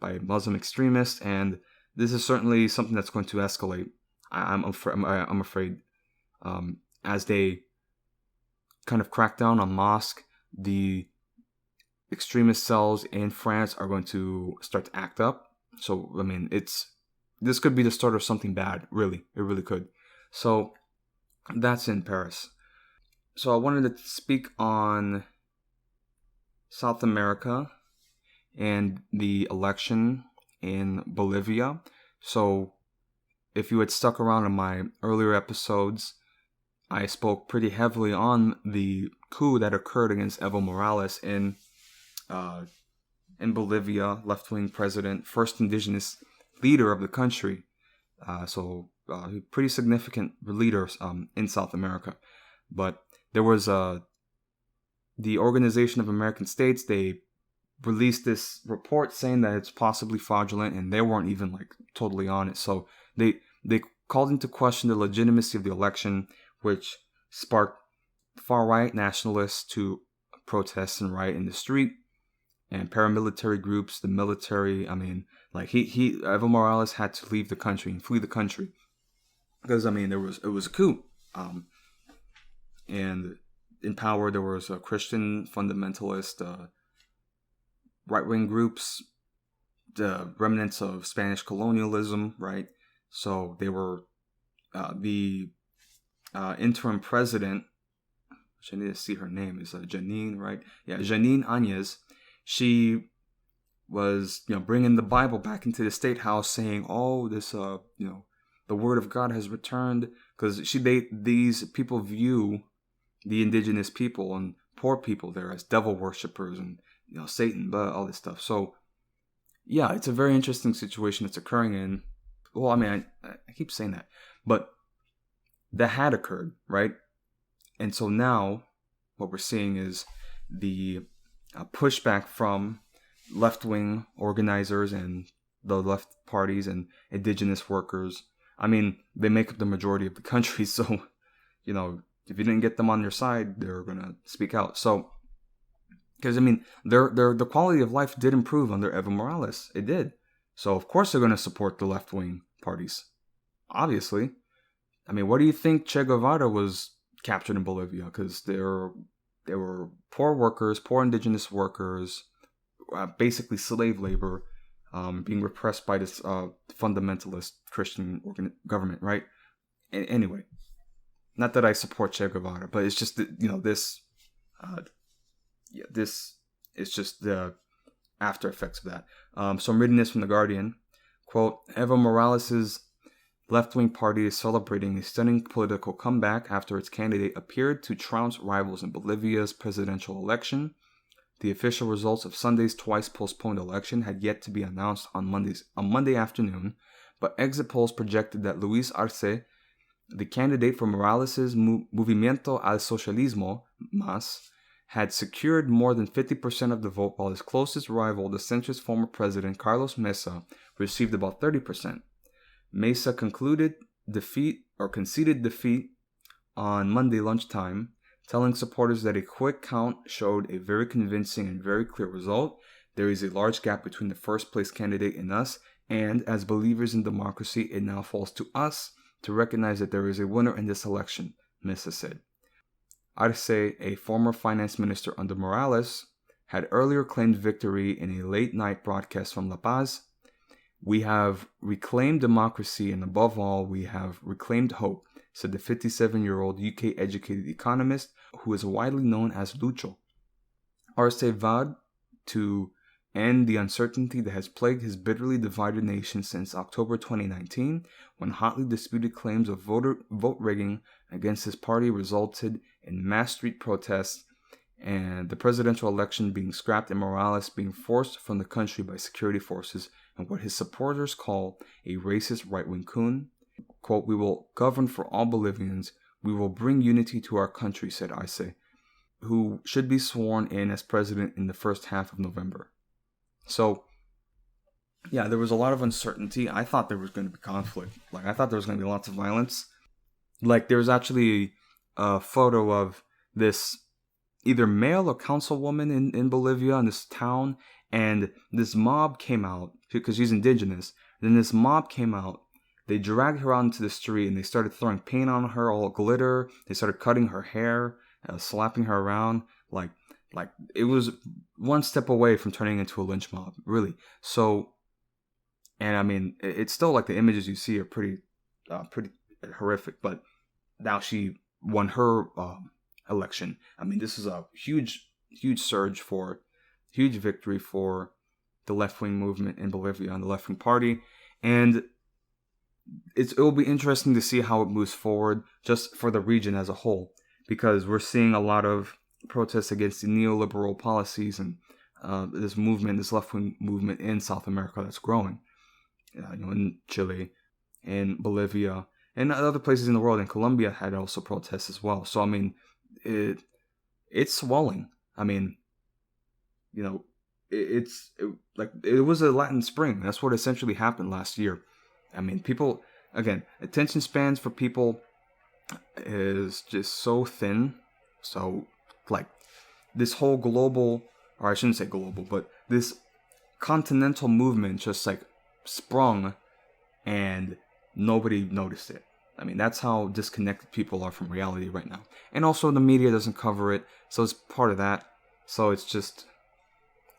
by Muslim extremists, and this is certainly something that's going to escalate. I'm afraid, as they kind of crack down on mosque, the extremist cells in France are going to start to act up. So, I mean, this could be the start of something bad, really. It really could. So, that's in Paris. So, I wanted to speak on South America and the election in Bolivia. So, if you had stuck around in my earlier episodes, I spoke pretty heavily on the coup that occurred against Evo Morales in Bolivia, left-wing president, first indigenous leader of the country. Pretty significant leaders in South America. But there was the Organization of American States. They released this report saying that it's possibly fraudulent, and they weren't even totally on it. So they called into question the legitimacy of the election, which sparked far-right nationalists to protest and riot in the street, and paramilitary groups, the military. I mean, Evo Morales had to leave the country and flee the country because, I mean, it was a coup, and in power there was a Christian fundamentalist, right-wing groups, the remnants of Spanish colonialism, right? So they were the interim president, which I need to see her name, is Janine, right? Yeah, Janine Áñez. She was, bringing the Bible back into the State House, saying, "Oh, this, the Word of God has returned," because these people view the indigenous people and poor people there as devil worshippers and Satan, but all this stuff. So, yeah, it's a very interesting situation that's occurring in. Well, I mean, I keep saying that, but that had occurred, right? And so now what we're seeing is the pushback from left-wing organizers and the left parties and indigenous workers. I mean, they make up the majority of the country, so, if you didn't get them on your side, they're going to speak out. So, because, I mean, the quality of life did improve under Evo Morales. It did. So, of course, they're going to support the left-wing parties. Obviously. I mean, what do you think Che Guevara was captured in Bolivia? Because they were poor workers, poor indigenous workers, basically slave labor, being repressed by this fundamentalist Christian government, right? Anyway, not that I support Che Guevara, but it's just that, this is just the after effects of that. So I'm reading this from The Guardian. Quote, Evo Morales' left-wing party is celebrating a stunning political comeback after its candidate appeared to trounce rivals in Bolivia's presidential election. The official results of Sunday's twice-postponed election had yet to be announced on Monday afternoon, but exit polls projected that Luis Arce, the candidate for Morales' Movimiento al Socialismo, MAS, had secured more than 50% of the vote, while his closest rival, the centrist former president Carlos Mesa, received about 30%. Mesa conceded defeat on Monday lunchtime telling supporters that a quick count showed a very convincing and very clear result. There is a large gap between the first place candidate and us, and as believers in democracy, it now falls to us to recognize that there is a winner in this election, Missa said. Arce, a former finance minister under Morales, had earlier claimed victory in a late-night broadcast from La Paz. We have reclaimed democracy, and above all, we have reclaimed hope, said the 57-year-old UK-educated economist who is widely known as Lucho. Arce vowed to end the uncertainty that has plagued his bitterly divided nation since October 2019, when hotly disputed claims of vote rigging against his party resulted in mass street protests and the presidential election being scrapped and Morales being forced from the country by security forces and what his supporters call a racist right-wing coup. Quote, "We will govern for all Bolivians. We will bring unity to our country," said Arce, who should be sworn in as president in the first half of November. So, yeah, there was a lot of uncertainty. I thought there was going to be conflict. I thought there was going to be lots of violence. There was actually a photo of this either mayor or councilwoman in Bolivia, in this town, and this mob came out, because she's indigenous. Then this mob came out. They dragged her out into the street, and they started throwing paint on her, all glitter. They started cutting her hair, slapping her around, like it was one step away from turning into a lynch mob, really. So, and I mean, it's still the images you see are pretty horrific. But now she won her election. I mean, this is a huge surge huge victory for the left-wing movement in Bolivia and the left-wing party. And it will be interesting to see how it moves forward just for the region as a whole, because we're seeing a lot of protests against the neoliberal policies and this left-wing movement in South America that's growing. In Chile, in Bolivia, and other places in the world. And Colombia had also protests as well. So I mean, it's swelling. I mean, it was a Latin Spring. That's what essentially happened last year. I mean, people, again, attention spans for people is just so thin. So, this whole global, or I shouldn't say global, but this continental movement just sprung and nobody noticed it. I mean, that's how disconnected people are from reality right now. And also the media doesn't cover it, so it's part of that. So it's just,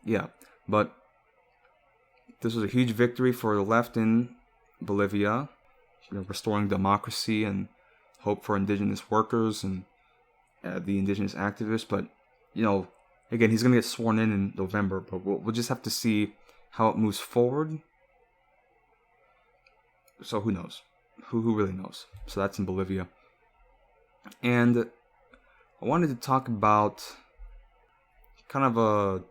yeah. But this was a huge victory for the left in Bolivia, restoring democracy and hope for indigenous workers and the indigenous activists. But, again, he's going to get sworn in November, but we'll just have to see how it moves forward. So who knows? Who really knows? So that's in Bolivia. And I wanted to talk about kind of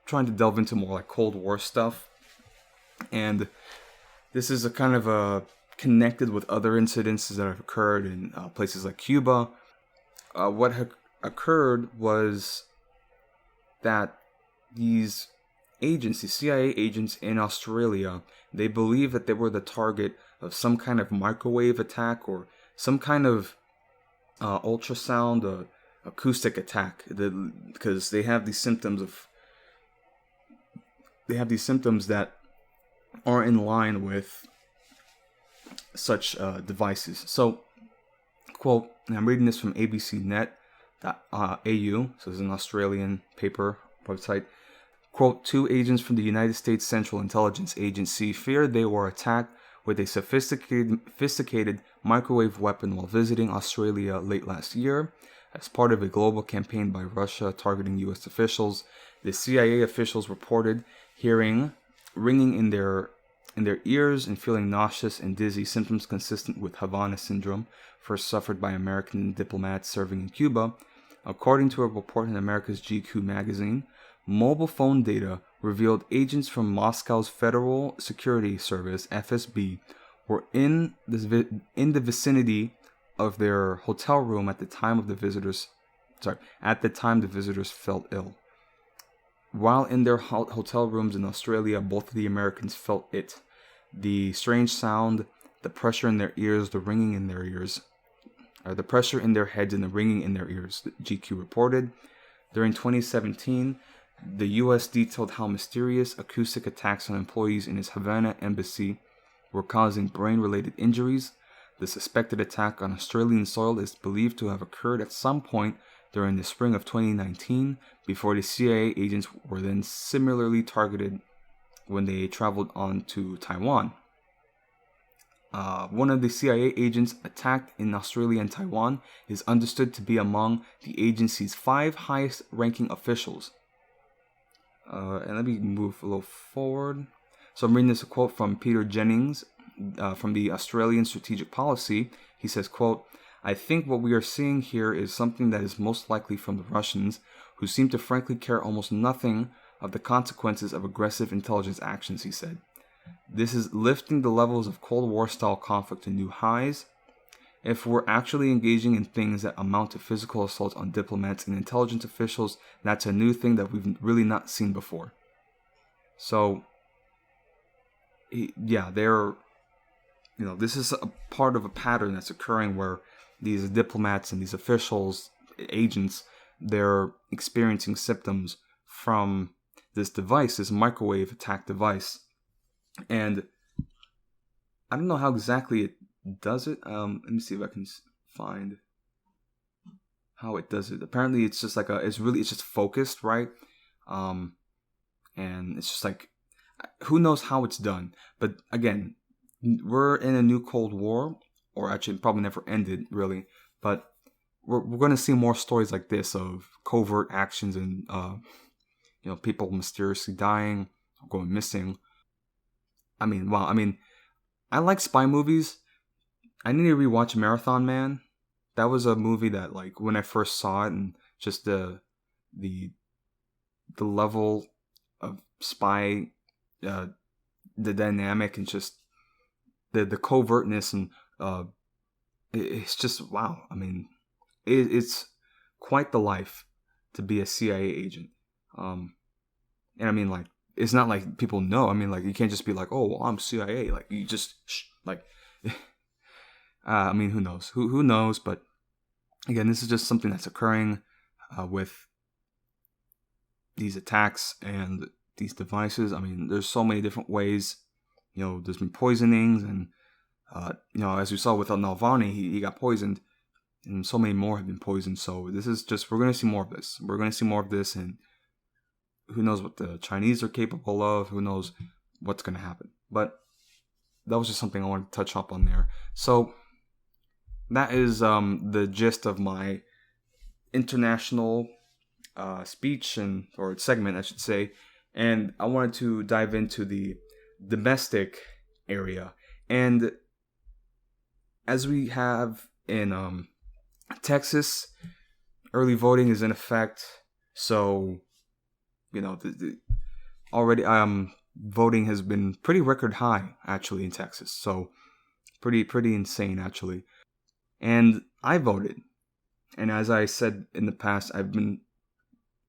trying to delve into more Cold War stuff. And this is a kind of connected with other incidences that have occurred in places like Cuba. What occurred was that these agents, the CIA agents in Australia, they believe that they were the target of some kind of microwave attack or some kind of ultrasound acoustic attack, because they have these symptoms that are in line with such devices. So, quote, and I'm reading this from abcnet.au, so it's an Australian paper website. Quote, 2 agents from the United States Central Intelligence Agency feared they were attacked with a sophisticated microwave weapon while visiting Australia late last year. As part of a global campaign by Russia targeting U.S. officials, the CIA officials reported hearing ringing in their ears and feeling nauseous and dizzy, symptoms consistent with Havana syndrome, first suffered by American diplomats serving in Cuba. According to a report in America's GQ magazine, mobile phone data revealed agents from Moscow's Federal Security Service (FSB) were in the vicinity of their hotel room at the time the visitors felt ill. While in their hotel rooms in Australia, both of the Americans felt it. The strange sound, the pressure in their ears, the ringing in their ears. the pressure in their heads and the ringing in their ears, GQ reported. During 2017, the U.S. detailed how mysterious acoustic attacks on employees in its Havana embassy were causing brain-related injuries. The suspected attack on Australian soil is believed to have occurred at some point during the spring of 2019, before the CIA agents were then similarly targeted when they traveled on to Taiwan. One of the CIA agents attacked in Australia and Taiwan is understood to be among the agency's 5 highest-ranking officials. And let me move a little forward. So I'm reading this quote from Peter Jennings from the Australian Strategic Policy. He says, quote, "I think what we are seeing here is something that is most likely from the Russians, who seem to frankly care almost nothing of the consequences of aggressive intelligence actions," he said. "This is lifting the levels of Cold War-style conflict to new highs. If we're actually engaging in things that amount to physical assaults on diplomats and intelligence officials, that's a new thing that we've really not seen before." So, yeah, this is a part of a pattern that's occurring where these diplomats and these officials, agents, they're experiencing symptoms from this device, this microwave attack device. And I don't know how exactly it does it. Let me see if I can find how it does it. Apparently, it's just like it's just focused, right? And it's just like, who knows how it's done. But again, we're in a new Cold War, or actually it probably never ended, really. But we're going to see more stories like this of covert actions and people mysteriously dying or going missing. I mean, wow. I mean, I like spy movies. I need to rewatch Marathon Man. That was a movie that, like, when I first saw it, and just the level of spy, the dynamic, and just the covertness, and it's just wow. I mean, it's quite the life to be a CIA agent. And I mean, like, it's not like people know. I mean, like, you can't just be like, "Oh, well, I'm CIA." Like, you just like. I mean, who knows? Who knows? But again, this is just something that's occurring with these attacks and these devices. I mean, there's so many different ways. There's been poisonings, and as we saw with Navalny, he got poisoned, and so many more have been poisoned. So this is just, we're going to see more of this. We're going to see more of this, and who knows what the Chinese are capable of? Who knows what's going to happen? But that was just something I wanted to touch up on there. So that is the gist of my international speech, or segment, I should say. And I wanted to dive into the domestic area. And as we have in Texas, early voting is in effect. So, already voting has been pretty record high, actually, in Texas. So pretty insane, actually. And I voted. And as I said in the past, I've been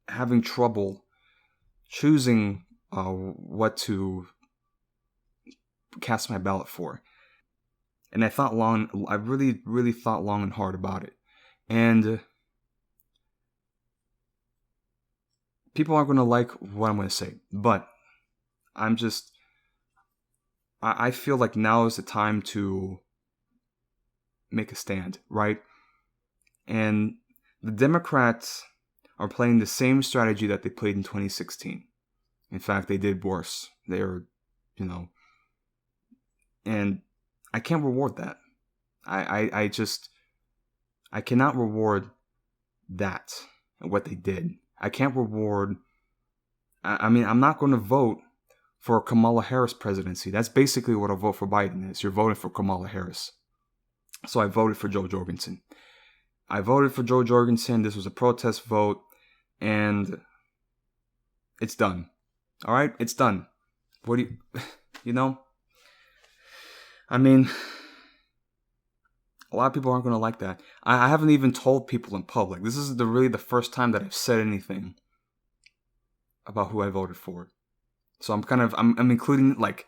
having trouble choosing what to cast my ballot for. And I really, really thought long and hard about it. And people aren't going to like what I'm going to say. But I feel like now is the time to make a stand, right? And the Democrats are playing the same strategy that they played in 2016. In fact, they did worse. They're, and I can't reward that. I cannot reward that and what they did. I can't reward. I mean, I'm not going to vote for Kamala Harris presidency. That's basically what a vote for Biden is. You're voting for Kamala Harris. So I voted for Joe Jorgensen. This was a protest vote, and it's done. All right, it's done. What do you, I mean, a lot of people aren't going to like that. I haven't even told people in public. This is really the first time that I've said anything about who I voted for. So I'm including it, like,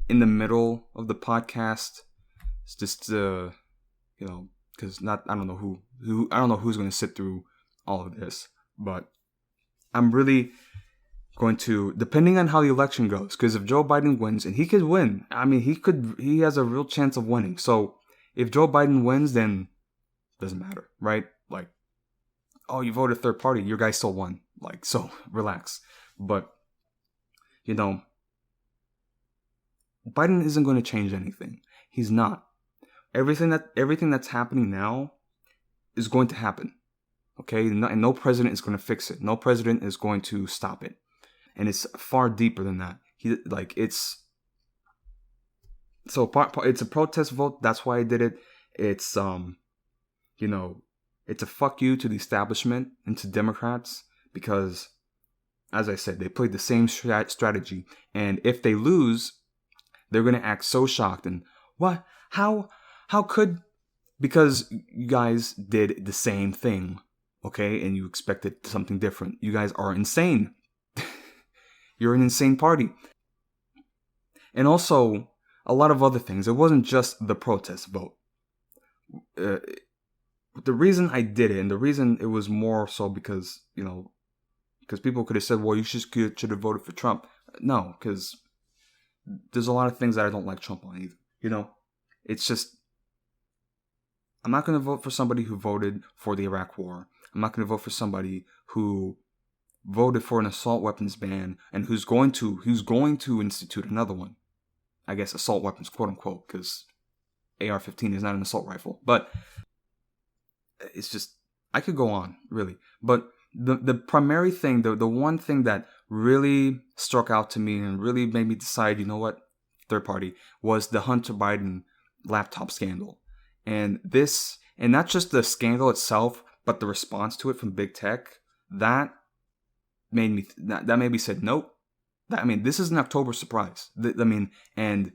in the middle of the podcast. It's just because I don't know who's going to sit through all of this, but I'm really going to, depending on how the election goes, because if Joe Biden wins, and he could win, I mean, he has a real chance of winning. So if Joe Biden wins, then it doesn't matter, right? Like, oh, you voted third party, your guy still won. Like, so relax. But, you know, Biden isn't going to change anything. He's not. Everything that's happening now is going to happen. Okay? And no president is going to fix it. No president is going to stop it. And it's far deeper than that. It's a protest vote. That's why I did it. It's it's a fuck you to the establishment and to Democrats, because, as I said, they played the same strategy. And if they lose, they're going to act so shocked. And what? How could? Because you guys did the same thing, okay? And you expected something different. You guys are insane. You're an insane party. And also, a lot of other things. It wasn't just the protest vote. The reason I did it, and the reason it was more so because people could have said, well, you should have voted for Trump. No, because there's a lot of things that I don't like Trump on either. It's just, I'm not going to vote for somebody who voted for the Iraq War. I'm not going to vote for somebody who voted for an assault weapons ban and who's going to institute another one. I guess assault weapons, quote unquote, because AR-15 is not an assault rifle. But it's just, I could go on, really. But the primary thing, the one thing that really struck out to me and really made me decide, you know what, third party, was the Hunter Biden laptop scandal. And not just the scandal itself, but the response to it from big tech, that made me said, nope. This is an October surprise. And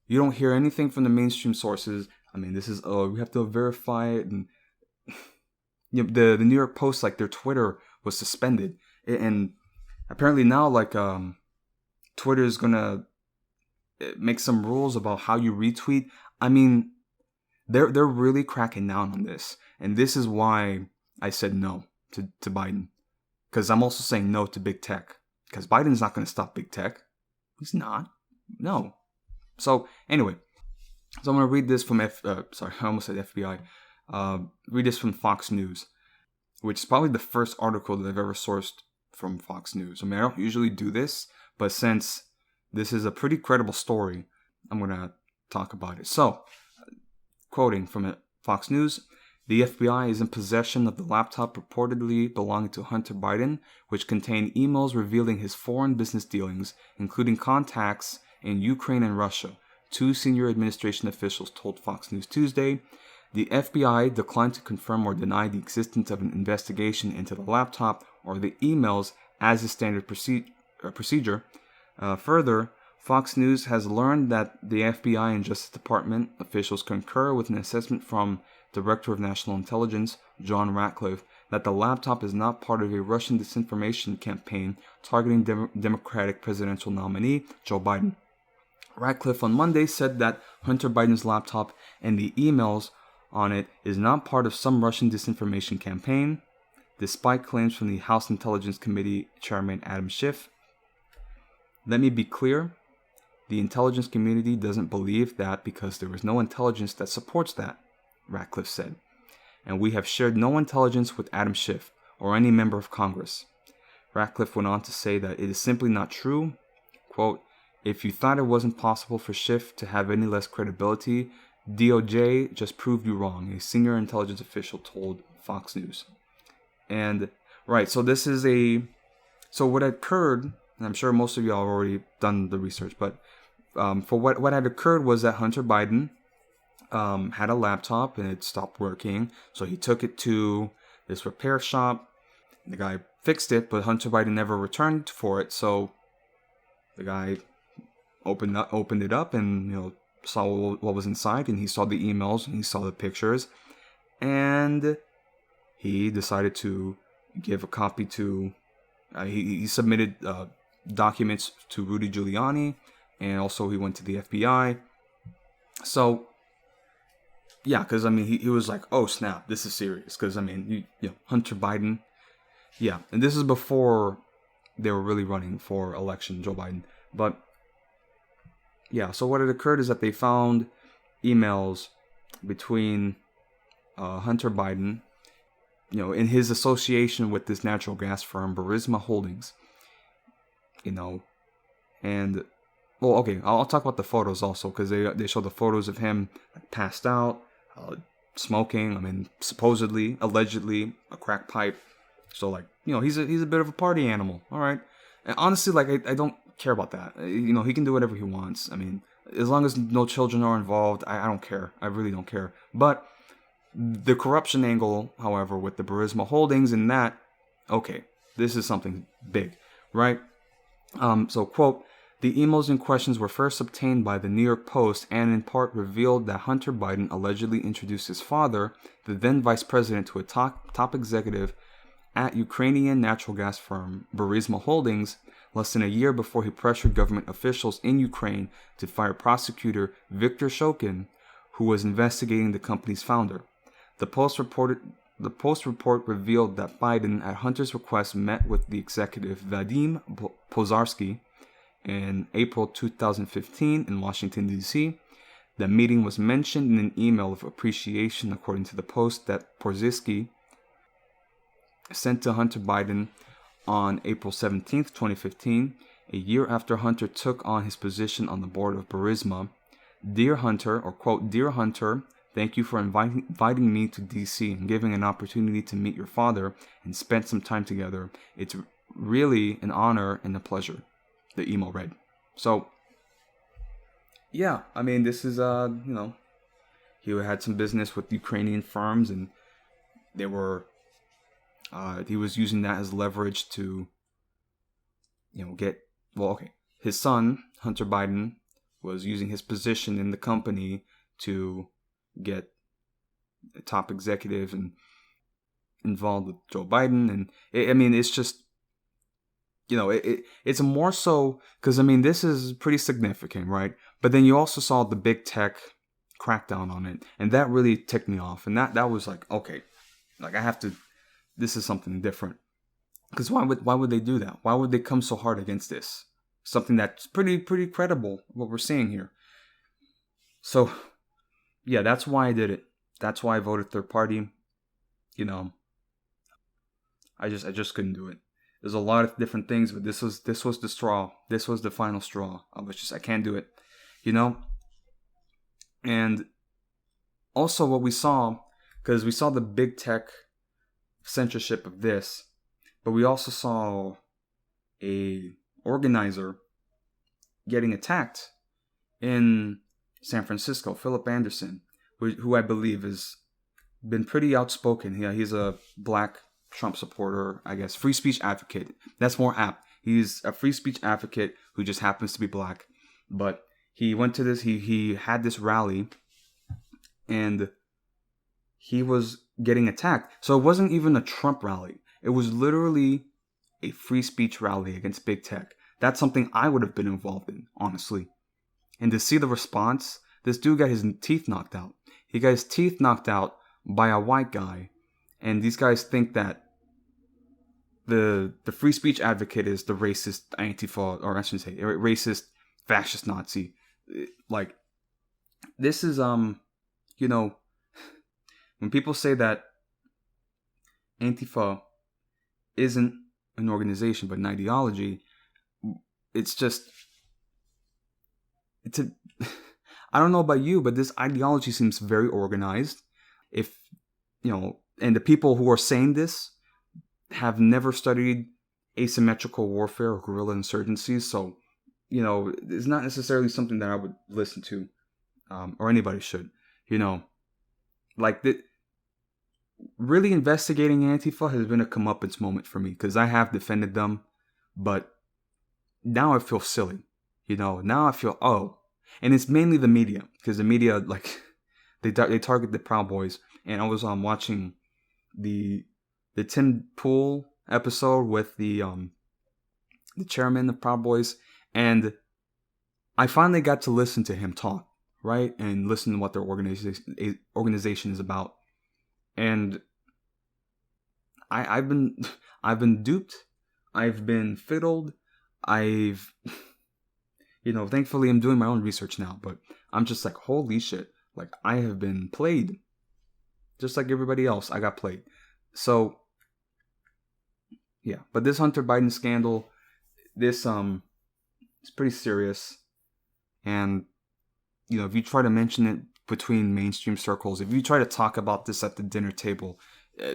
you don't hear anything from the mainstream sources. This is, we have to verify it. And the New York Post, like, their Twitter was suspended. And apparently now, Twitter is going to make some rules about how you retweet. They're really cracking down on this. And this is why I said no to Biden. Because I'm also saying no to big tech. Because Biden's not going to stop big tech. He's not. No. So, anyway. So I'm going to read this from I almost said FBI. Read this from Fox News. Which is probably the first article that I've ever sourced from Fox News. I don't usually do this. But since this is a pretty credible story, I'm going to talk about it. So, quoting from Fox News, the FBI is in possession of the laptop purportedly belonging to Hunter Biden, which contained emails revealing his foreign business dealings, including contacts in Ukraine and Russia, two senior administration officials told Fox News Tuesday. The FBI declined to confirm or deny the existence of an investigation into the laptop or the emails as is standard procedure. Further, Fox News has learned that the FBI and Justice Department officials concur with an assessment from Director of National Intelligence, John Ratcliffe, that the laptop is not part of a Russian disinformation campaign targeting Democratic presidential nominee Joe Biden. Ratcliffe on Monday said that Hunter Biden's laptop and the emails on it is not part of some Russian disinformation campaign, despite claims from the House Intelligence Committee Chairman Adam Schiff. Let me be clear. The intelligence community doesn't believe that because there is no intelligence that supports that, Ratcliffe said. And we have shared no intelligence with Adam Schiff or any member of Congress. Ratcliffe went on to say that it is simply not true. Quote, if you thought it wasn't possible for Schiff to have any less credibility, DOJ just proved you wrong, a senior intelligence official told Fox News. And, right, so what occurred, and I'm sure most of y'all have already done the research, but for what had occurred was that Hunter Biden had a laptop and it stopped working. So he took it to this repair shop. The guy fixed it, but Hunter Biden never returned for it. So the guy opened it up and saw what was inside, and he saw the emails and he saw the pictures, and he decided to give a copy to. He submitted documents to Rudy Giuliani, and also he went to the FBI. So yeah, because I mean, he was like, oh snap, this is serious. Because I mean, Hunter Biden, yeah, and this is before they were really running for election, Joe Biden. But yeah, so what had occurred is that they found emails between Hunter Biden, in his association with this natural gas firm, Burisma Holdings, and well, okay, I'll talk about the photos also, because they show the photos of him passed out, smoking. I mean, supposedly, allegedly, a crack pipe. So like, he's a bit of a party animal. All right, and honestly, like I don't care about that. He can do whatever he wants. I mean, as long as no children are involved, I don't care. I really don't care. But the corruption angle, however, with the Burisma Holdings and that, okay, this is something big, right? So, quote, the emails in questions were first obtained by the New York Post and in part revealed that Hunter Biden allegedly introduced his father, the then vice president, to a top executive at Ukrainian natural gas firm Burisma Holdings less than a year before he pressured government officials in Ukraine to fire prosecutor Viktor Shokin, who was investigating the company's founder. The Post report revealed that Biden, at Hunter's request, met with the executive Vadim Pozarsky in April 2015 in Washington, D.C. The meeting was mentioned in an email of appreciation, according to the Post, that Pozarsky sent to Hunter Biden on April 17, 2015, a year after Hunter took on his position on the board of Burisma. Dear Hunter, or quote, Dear Hunter, thank you for inviting me to DC and giving an opportunity to meet your father and spend some time together. It's really an honor and a pleasure, the email read. So, yeah, I mean, this is, he had some business with Ukrainian firms, and they were, he was using that as leverage to, his son, Hunter Biden, was using his position in the company to get top executives and involved with Joe Biden. And it's just, it's more so because, this is pretty significant, right? But then you also saw the big tech crackdown on it, and that really ticked me off. And that was like, okay, like this is something different. Because why would they do that? Why would they come so hard against this? Something that's pretty credible, what we're seeing here. So, yeah, that's why I did it. That's why I voted third party. I just couldn't do it. There's a lot of different things, but this was the straw. This was the final straw. I can't do it. And also what we saw, because we saw the big tech censorship of this, but we also saw a organizer getting attacked in San Francisco, Philip Anderson, who I believe has been pretty outspoken. Yeah, he's a black Trump supporter, I guess, free speech advocate. That's more apt. He's a free speech advocate who just happens to be black. But he went to this, he had this rally, and he was getting attacked. So it wasn't even a Trump rally. It was literally a free speech rally against big tech. That's something I would have been involved in, honestly. And to see the response, this dude got his teeth knocked out. He got his teeth knocked out by a white guy. And these guys think that the free speech advocate is the racist Antifa, or I shouldn't say, racist fascist Nazi. Like, this is, when people say that Antifa isn't an organization but an ideology, I don't know about you, but this ideology seems very organized. If, and the people who are saying this have never studied asymmetrical warfare or guerrilla insurgencies, so, it's not necessarily something that I would listen to, or anybody should, really investigating Antifa has been a comeuppance moment for me, because I have defended them, but now I feel silly, now I feel, and it's mainly the media, because the media, they target the Proud Boys. And I was watching the Tim Pool episode with the chairman of Proud Boys, and I finally got to listen to him talk. right? And listen to what their organization is about. And I've been duped. I've been fiddled. Thankfully I'm doing my own research now, but I'm just like, holy shit. Like, I have been played. Just like everybody else, I got played. So, yeah. But this Hunter Biden scandal, this it's pretty serious. And, if you try to mention it between mainstream circles, if you try to talk about this at the dinner table,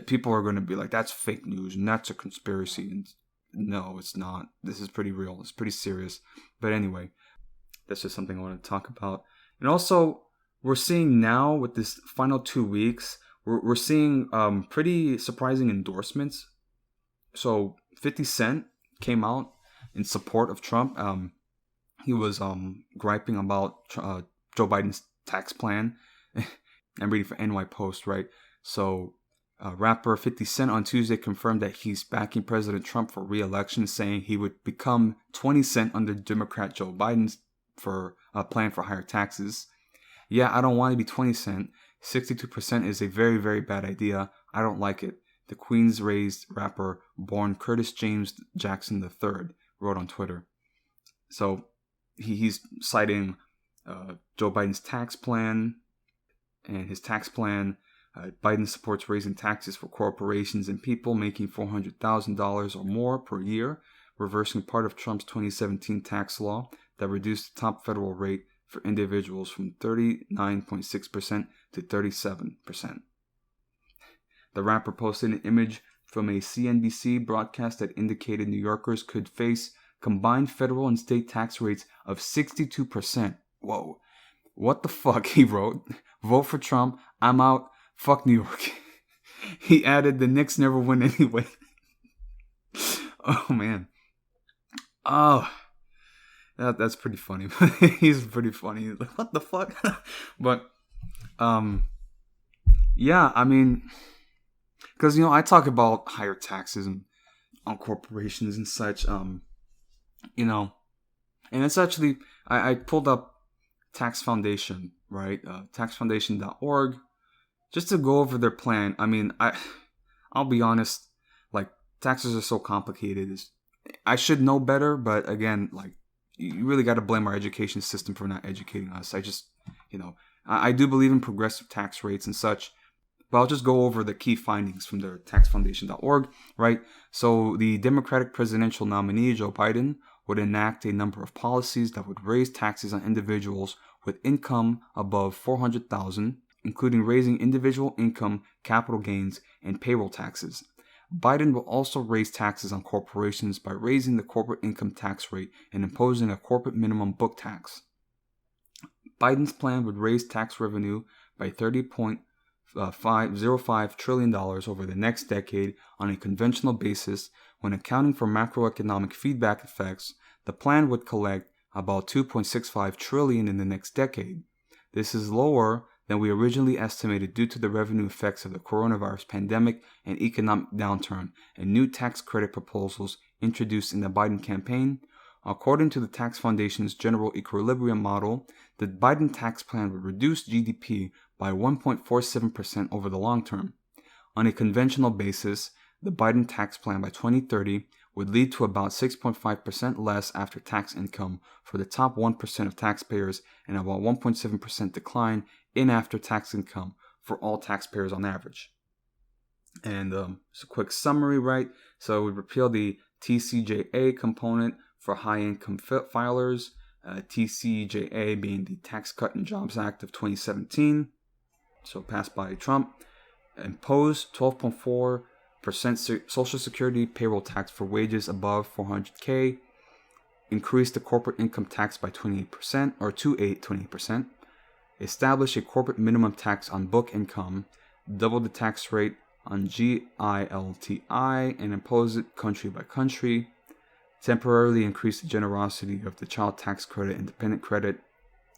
people are going to be like, that's fake news and that's a conspiracy. And no, it's not. This is pretty real. It's pretty serious. But anyway, that's just something I want to talk about. And also, we're seeing now with this final 2 weeks, we're seeing pretty surprising endorsements. So 50 Cent came out in support of Trump. He was griping about Joe Biden's tax plan. I'm reading for NYPost, right? So rapper 50 Cent on Tuesday confirmed that he's backing President Trump for re-election, saying he would become 20 Cent under Democrat Joe Biden's plan for higher taxes. Yeah, I don't want to be 20 Cent. 62% is a very, very bad idea. I don't like it. The Queens-raised rapper born Curtis James Jackson III wrote on Twitter. So he's citing Joe Biden's tax plan. And his tax plan, Biden supports raising taxes for corporations and people making $400,000 or more per year, reversing part of Trump's 2017 tax law that reduced the top federal rate for individuals from 39.6% to 37%. The rapper posted an image from a CNBC broadcast that indicated New Yorkers could face combined federal and state tax rates of 62%. Whoa. What the fuck, he wrote. Vote for Trump. I'm out. Fuck New York. He added, the Knicks never win anyway. Oh, man. Oh, that's pretty funny. He's pretty funny. Like, what the fuck? But, yeah, I mean, because, I talk about higher taxes on corporations and such, and it's actually, I pulled up Tax Foundation, right? Taxfoundation.org, just to go over their plan. I mean, I'll be honest, like, taxes are so complicated. I should know better, but again, like, you really got to blame our education system for not educating us. I do believe in progressive tax rates and such, but I'll just go over the key findings from their taxfoundation.org, right? So the Democratic presidential nominee, Joe Biden, would enact a number of policies that would raise taxes on individuals with income above $400,000, including raising individual income, capital gains, and payroll taxes. Biden will also raise taxes on corporations by raising the corporate income tax rate and imposing a corporate minimum book tax. Biden's plan would raise tax revenue by $30.505 trillion over the next decade on a conventional basis. When accounting for macroeconomic feedback effects, the plan would collect about $2.65 trillion in the next decade. This is lower than we originally estimated due to the revenue effects of the coronavirus pandemic and economic downturn and new tax credit proposals introduced in the Biden campaign. According to the Tax Foundation's General Equilibrium model, the Biden tax plan would reduce GDP by 1.47% over the long term. On a conventional basis, the Biden tax plan by 2030 would lead to about 6.5% less after-tax income for the top 1% of taxpayers and about 1.7% decline in after-tax income for all taxpayers on average. And just a quick summary, right? So we repeal the TCJA component for high-income filers, TCJA being the Tax Cut and Jobs Act of 2017, so passed by Trump. Impose 12.4% Social Security payroll tax for wages above $400K. Increase the corporate income tax by 28% or to 28%. Establish a corporate minimum tax on book income. Double the tax rate on GILTI and impose it country by country. Temporarily increase the generosity of the child tax credit and dependent credit,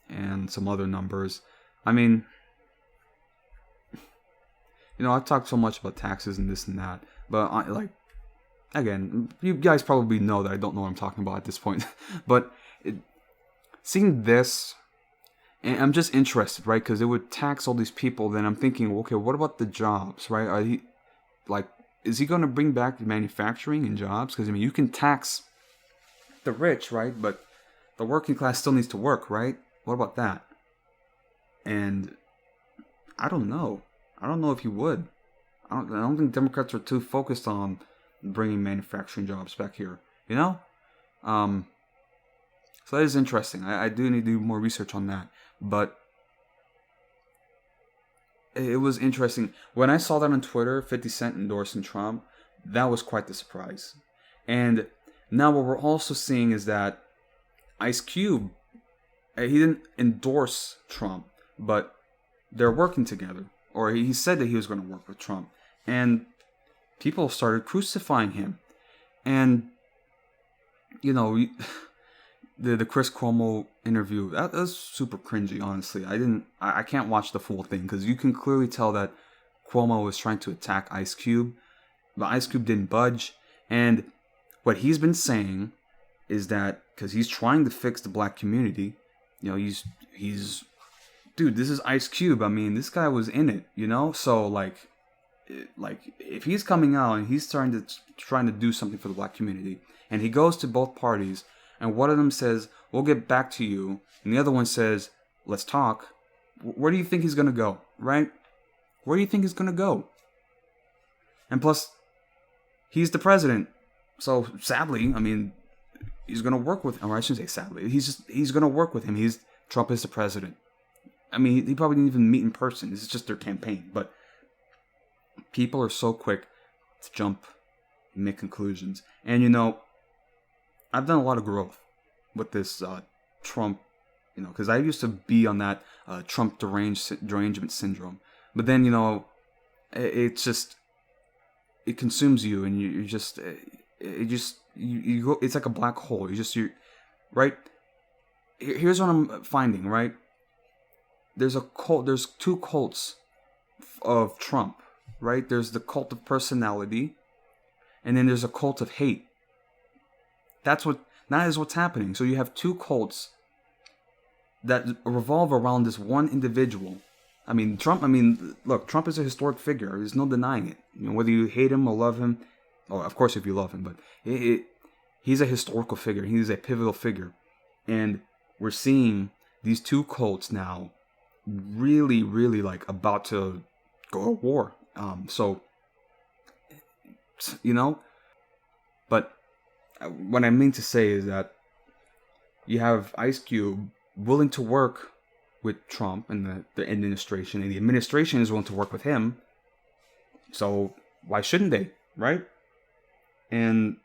and some other numbers. I mean, I've talked so much about taxes and this and that, but again, you guys probably know that I don't know what I'm talking about at this point. But seeing this, And I'm just interested, right? Because it would tax all these people. Then I'm thinking, okay, what about the jobs, right? Is he going to bring back manufacturing and jobs? Because, I mean, you can tax the rich, right? But the working class still needs to work, right? What about that? And I don't know. I don't know if he would. I don't think Democrats are too focused on bringing manufacturing jobs back here. You know? So that is interesting. I do need to do more research on that. But it was interesting. When I saw that on Twitter, 50 Cent endorsing Trump, that was quite the surprise. And now what we're also seeing is that Ice Cube, he didn't endorse Trump, but they're working together. Or he said that he was going to work with Trump. And people started crucifying him. And, you know, the Chris Cuomo interview, that was super cringy, honestly. I can't watch the full thing because you can clearly tell that Cuomo was trying to attack Ice Cube, but Ice Cube didn't budge. And what he's been saying is that because he's trying to fix the black community, you know, he's dude, this is Ice Cube. I mean, this guy was in it, you know. So like if he's coming out and he's trying to do something for the black community, and he goes to both parties, and one of them says, "We'll get back to you," and the other one says, "Let's talk." Where do you think he's gonna go, right? Where do you think he's gonna go? And plus, he's the president, so sadly, I mean, he's gonna work with him. Or I shouldn't say sadly. He's gonna work with him. Trump is the president. I mean, he probably didn't even meet in person. This is just their campaign. But people are so quick to jump and make conclusions. And, you know, I've done a lot of growth with this Trump, you know, because I used to be on that Trump derangement syndrome. But then, you know, it consumes you, and you go. It's like a black hole. Right. Here's what I'm finding. Right. There's two cults of Trump. Right. There's the cult of personality, and then there's a cult of hate. That is what's happening. So you have two cults that revolve around this one individual. I mean, Trump. I mean, look, Trump is a historic figure. There's no denying it. You know, whether you hate him or love him, or of course if you love him, but he's a historical figure. He's a pivotal figure, and we're seeing these two cults now, really, really like about to go to war. So, you know, but what I mean to say is that you have Ice Cube willing to work with Trump and the administration, and the administration is willing to work with him. So why shouldn't they, right? And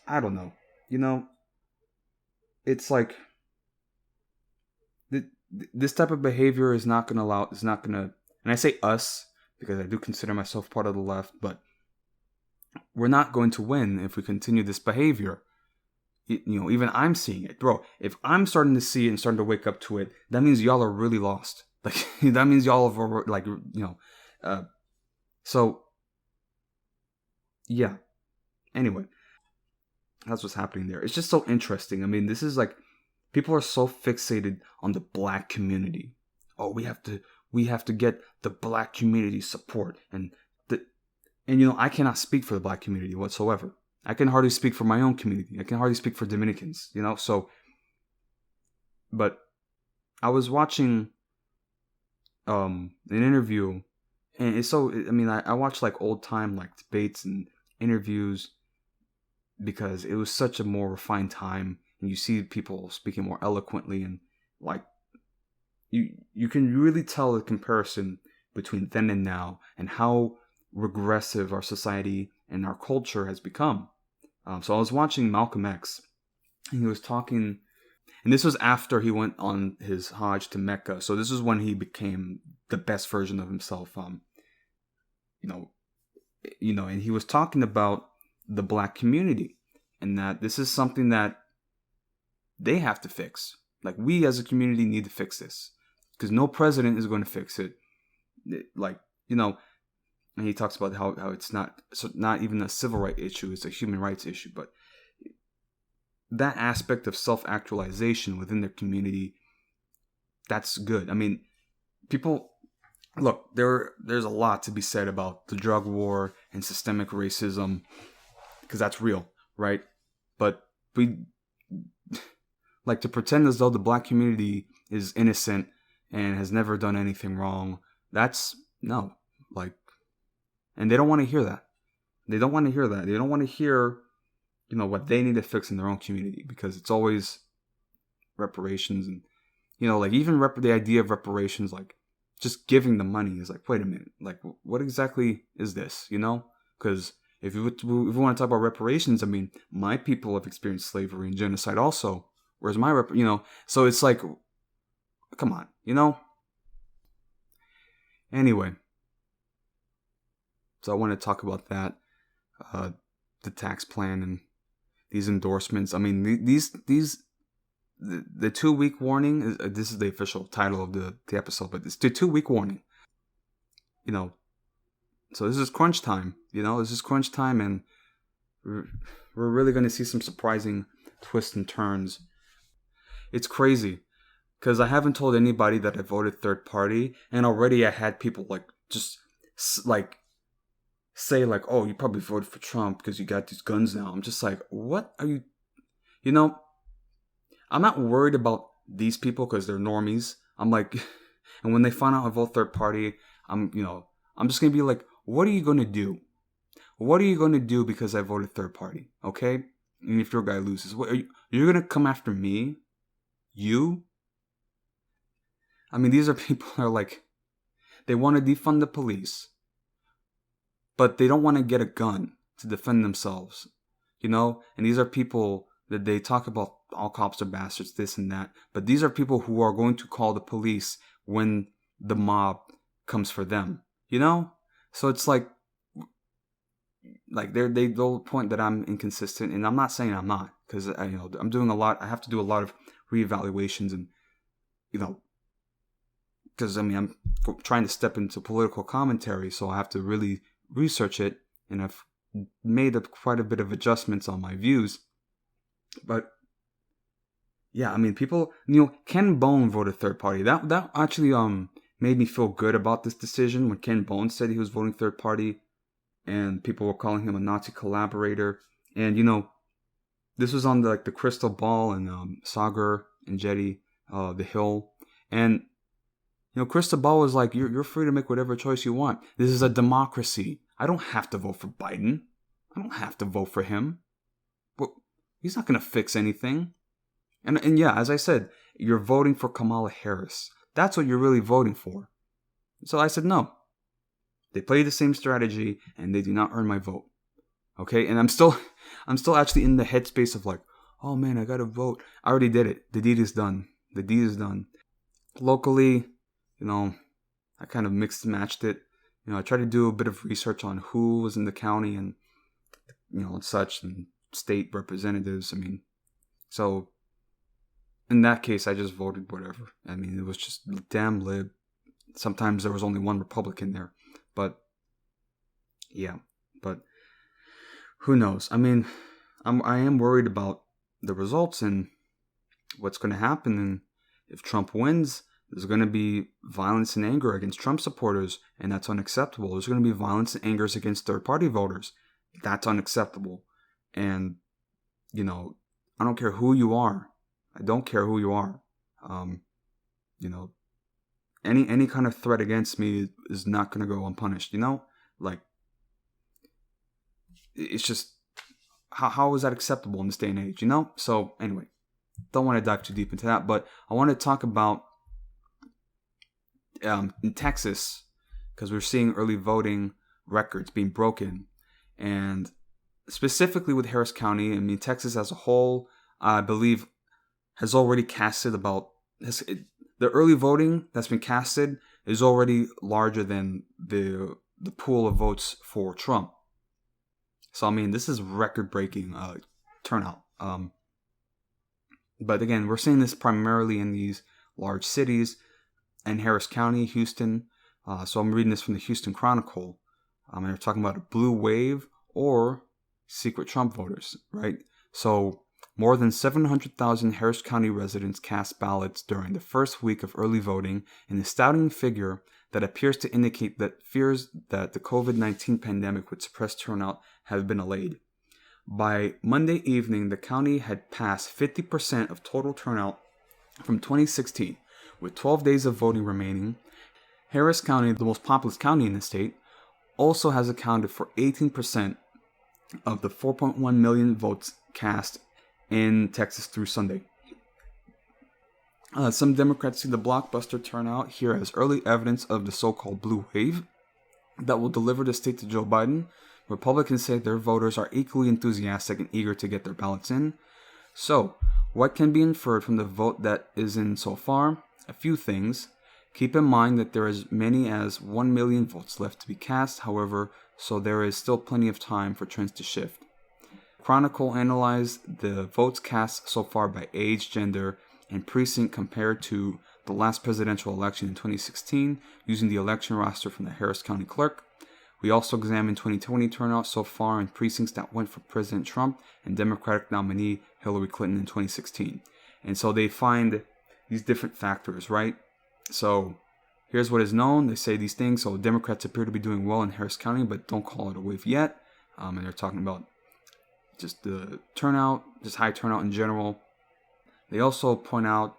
I don't know. You know, it's like this type of behavior is not going to, and I say us because I do consider myself part of the left, but we're not going to win if we continue this behavior. You know, even I'm seeing it, bro. If I'm starting to see it and starting to wake up to it, that means y'all are really lost. Like, that means y'all have, like, you know, so yeah. Anyway, that's what's happening there. It's just so interesting. I mean, this is like, people are so fixated on the black community. Oh, we have to get the black community support, and you know, I cannot speak for the black community whatsoever. I can hardly speak for my own community. I can hardly speak for Dominicans, you know? So, but I was watching an interview, and it's so, I mean, I watch like old time like debates and interviews because it was such a more refined time, and you see people speaking more eloquently, and like you can really tell the comparison between then and now, and how regressive our society and our culture has become. So I was watching Malcolm X, and he was talking, and this was after he went on his Hajj to Mecca. So this is when he became the best version of himself. You know, and he was talking about the black community, and that this is something that they have to fix. Like, we as a community need to fix this, because no president is going to fix it. Like, you know. And he talks about how it's not even a civil rights issue, it's a human rights issue. But that aspect of self-actualization within their community, that's good. I mean, people, look, there's a lot to be said about the drug war and systemic racism, because that's real, right? But we like to pretend as though the black community is innocent and has never done anything wrong. That's no, like, and they don't want to hear that. They don't want to hear that. They don't want to hear, what they need to fix in their own community, because it's always reparations. And, like, even the idea of reparations, like, just giving the money is like, wait a minute, like, what exactly is this, Because if we want to talk about reparations, I mean, my people have experienced slavery and genocide also. Whereas so it's like, come on, Anyway, so I want to talk about that, the tax plan and these endorsements. I mean, the 2-week warning this is the official title of the episode, but it's the 2-week warning. So this is crunch time. This is crunch time, and we're really going to see some surprising twists and turns. It's crazy, because I haven't told anybody that I voted third party, and already I had people say oh, you probably voted for Trump because you got these guns now. I'm just like, what are you? I'm not worried about these people because they're normies. I'm like, and when they find out I vote third party, I'm just gonna be like, what are you gonna do? What are you gonna do because I voted third party? Okay, and if your guy loses, what you're gonna come after me? You? I mean, these are people that are like, they want to defund the police, but they don't want to get a gun to defend themselves, And these are people that they talk about, all cops are bastards, this and that. But these are people who are going to call the police when the mob comes for them, So it's like they'll point that I'm inconsistent, and I'm not saying I'm not, because I'm doing a lot. I have to do a lot of reevaluations, and because I'm trying to step into political commentary, so I have to really research it, and I've made quite a bit of adjustments on my views. But yeah, I mean, people, Ken Bone voted third party. That actually made me feel good about this decision, when Ken Bone said he was voting third party, and people were calling him a Nazi collaborator. And this was on the Crystal Ball and Sagar and Jetty, The Hill, and Crystal Ball was like, you're free to make whatever choice you want. This is a democracy. I don't have to vote for Biden. I don't have to vote for him. But he's not going to fix anything. And yeah, as I said, you're voting for Kamala Harris. That's what you're really voting for. So I said no. They play the same strategy, and they do not earn my vote. Okay, and I'm still actually in the headspace of like, oh man, I gotta vote. I already did it. The deed is done. Locally, I kind of mixed and matched it. I tried to do a bit of research on who was in the county and, and such, and state representatives. I mean, so in that case, I just voted whatever. I mean, it was just damn lib. Sometimes there was only one Republican there. But, yeah. But who knows? I mean, I am worried about the results and what's going to happen. And if Trump wins, there's going to be violence and anger against Trump supporters, and that's unacceptable. There's going to be violence and anger against third-party voters. That's unacceptable. And, I don't care who you are. I don't care who you are. Any kind of threat against me is not going to go unpunished, Like, it's just, how is that acceptable in this day and age, So, anyway, don't want to dive too deep into that, but I want to talk about in Texas, because we're seeing early voting records being broken, and specifically with Harris County. I mean, Texas as a whole, I believe, has already casted the early voting that's been casted is already larger than the pool of votes for Trump. So I mean, this is record-breaking turnout. But again, we're seeing this primarily in these large cities. And Harris County, Houston. So I'm reading this from the Houston Chronicle. And they're talking about a blue wave or secret Trump voters, right? So More than 700,000 Harris County residents cast ballots during the first week of early voting, an astounding figure that appears to indicate that fears that the COVID-19 pandemic would suppress turnout have been allayed. By Monday evening, the county had passed 50% of total turnout from 2016, with 12 days of voting remaining. Harris County, the most populous county in the state, also has accounted for 18% of the 4.1 million votes cast in Texas through Sunday. Some Democrats see the blockbuster turnout here as early evidence of the so-called blue wave that will deliver the state to Joe Biden. Republicans say their voters are equally enthusiastic and eager to get their ballots in. So, what can be inferred from the vote that is in so far? A few things. Keep in mind that there is many as 1 million votes left to be cast, however, so there is still plenty of time for trends to shift. Chronicle analyzed the votes cast so far by age, gender, and precinct compared to the last presidential election in 2016 using the election roster from the Harris County Clerk. We also examined 2020 turnout so far in precincts that went for President Trump and Democratic nominee Hillary Clinton in 2016. And so they find these different factors, right? So here's what is known. They say these things. So Democrats appear to be doing well in Harris County, but don't call it a wave yet. And they're talking about just the turnout, just high turnout in general. They also point out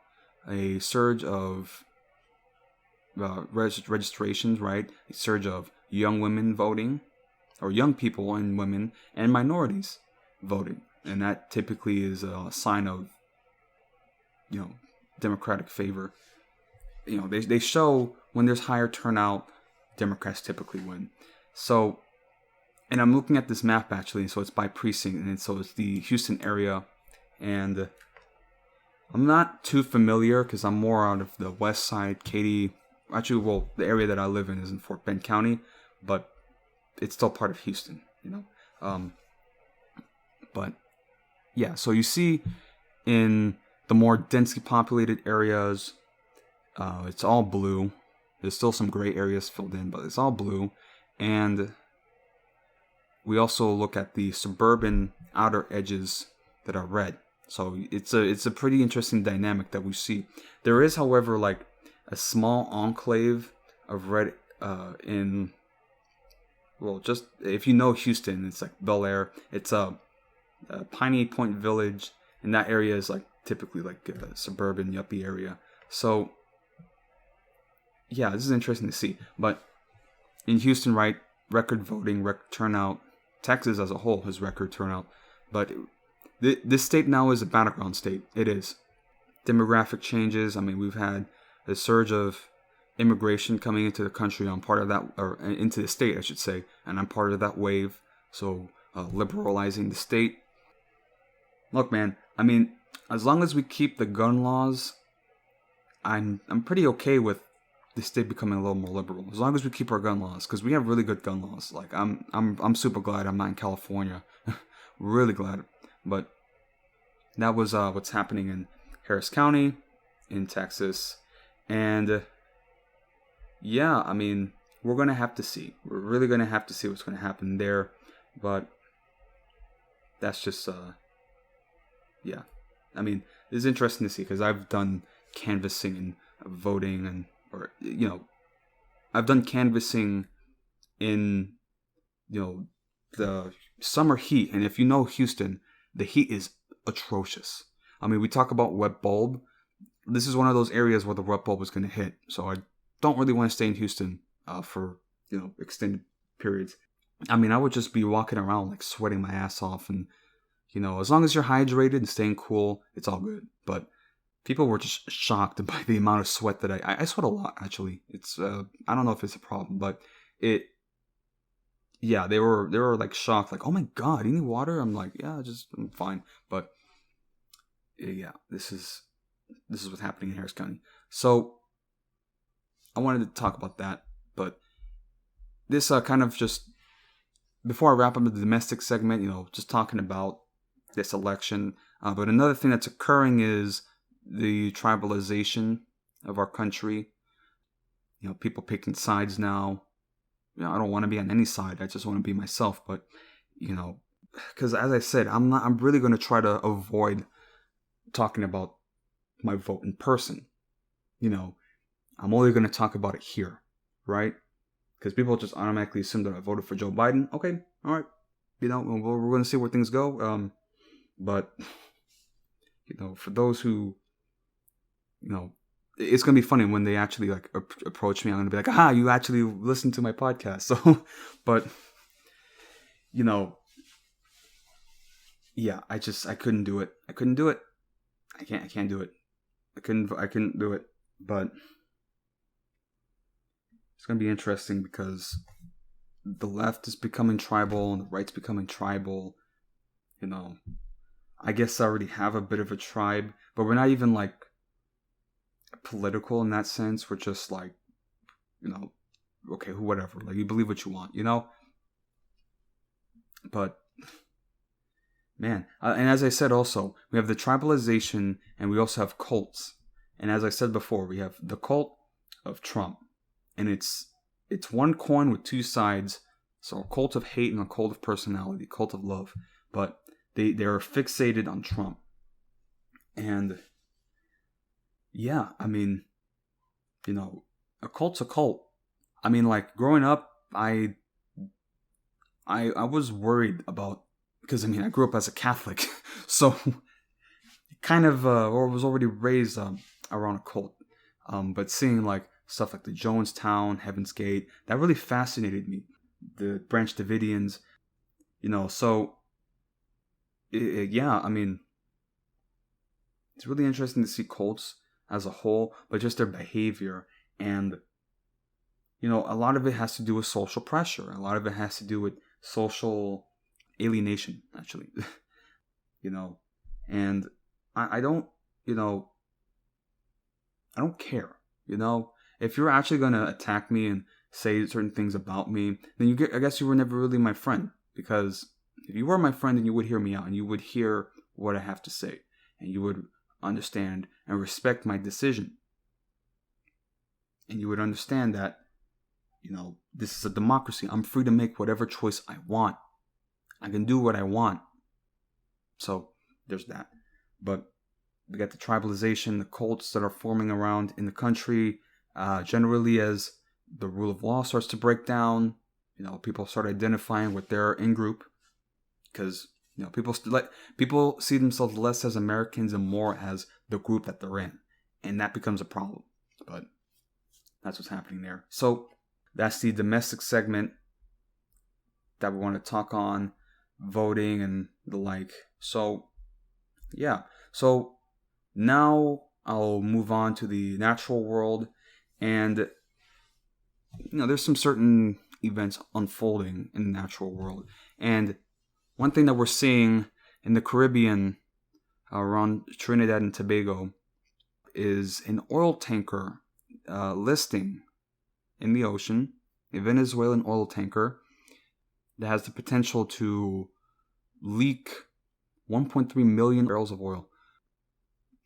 a surge of registrations, right? A surge of young women voting, or young people and women, and minorities voting. And that typically is a sign of, Democratic favor. They show when there's higher turnout, Democrats typically win. So, and I'm looking at this map actually, so it's by precinct, and so it's the Houston area, and I'm not too familiar because I'm more out of the west side, Katy. Actually, well, the area that I live in is in Fort Bend County, but it's still part of Houston, But yeah, so you see in the more densely populated areas, it's all blue. There's still some gray areas filled in, but it's all blue. And we also look at the suburban outer edges that are red. So it's a pretty interesting dynamic that we see. There is, however, like a small enclave of red just if you know Houston, it's like Bel Air. It's a Piney Point Village, and that area is like typically like a suburban yuppie area. So yeah, this is interesting to see. But in Houston, right, record voting, record turnout. Texas as a whole has record turnout, but this state now is a battleground state. It is. Demographic changes. I mean, we've had a surge of immigration coming into the country. I'm part of that, or into the state, I should say, and I'm part of that wave. So liberalizing the state. Look, man. I mean, as long as we keep the gun laws, I'm pretty okay with the state becoming a little more liberal. As long as we keep our gun laws, because we have really good gun laws. Like I'm super glad I'm not in California. Really glad. But that was what's happening in Harris County, in Texas, and yeah, I mean, we're gonna have to see. We're really gonna have to see what's gonna happen there. But that's just yeah. I mean, it's interesting to see because I've done canvassing and voting and. I've done canvassing in, the summer heat. And if you know Houston, the heat is atrocious. I mean, we talk about wet bulb. This is one of those areas where the wet bulb is going to hit. So I don't really want to stay in Houston for, extended periods. I mean, I would just be walking around like sweating my ass off. And, as long as you're hydrated and staying cool, it's all good. But people were just shocked by the amount of sweat that I sweat a lot, actually. It's I don't know if it's a problem, but they were like shocked, like, oh my god, you need water? I'm like, yeah, I'm fine. But yeah, this is what's happening in Harris County. So I wanted to talk about that, but this kind of just before I wrap up the domestic segment, just talking about this election. But another thing that's occurring is the tribalization of our country. People picking sides now. I don't want to be on any side. I just want to be myself. But, because as I said, I'm really going to try to avoid talking about my vote in person. I'm only going to talk about it here, right? Because people just automatically assume that I voted for Joe Biden. Okay, all right. We're going to see where things go. But, for those who, it's going to be funny when they actually like approach me. I'm going to be like, aha, you actually listen to my podcast. So, but, yeah, I couldn't do it. I couldn't do it. I can't do it. I couldn't do it. But it's going to be interesting because the left is becoming tribal and the right's becoming tribal. I guess I already have a bit of a tribe, but we're not even like political in that sense. We're just like, okay, whatever. Like, you believe what you want, But, man, and as I said also, we have the tribalization and we also have cults. And as I said before, we have the cult of Trump. And it's one coin with two sides. So a cult of hate and a cult of personality, cult of love. But they're fixated on Trump. And yeah, I mean, a cult's a cult. I mean, like, growing up, I was worried about, because I grew up as a Catholic, so kind of or was already raised around a cult. But seeing like stuff like the Jonestown, Heaven's Gate, that really fascinated me. The Branch Davidians, so yeah, I mean, it's really interesting to see cults as a whole, but just their behavior. And, a lot of it has to do with social pressure. A lot of it has to do with social alienation, actually. And I don't, I don't care, If you're actually going to attack me and say certain things about me, then I guess you were never really my friend. Because if you were my friend, then you would hear me out and you would hear what I have to say. And you would understand and respect my decision. And you would understand that, this is a democracy. I'm free to make whatever choice I want. I can do what I want. So there's that. But we got the tribalization, the cults that are forming around in the country. Generally, as the rule of law starts to break down, people start identifying with their in-group. Because, people see themselves less as Americans and more as the group that they're in. And that becomes a problem. But that's what's happening there. So that's the domestic segment that we want to talk on, voting and the like. So, yeah. So now I'll move on to the natural world. And, there's some certain events unfolding in the natural world. And one thing that we're seeing in the Caribbean around Trinidad and Tobago is an oil tanker listing in the ocean, a Venezuelan oil tanker that has the potential to leak 1.3 million barrels of oil.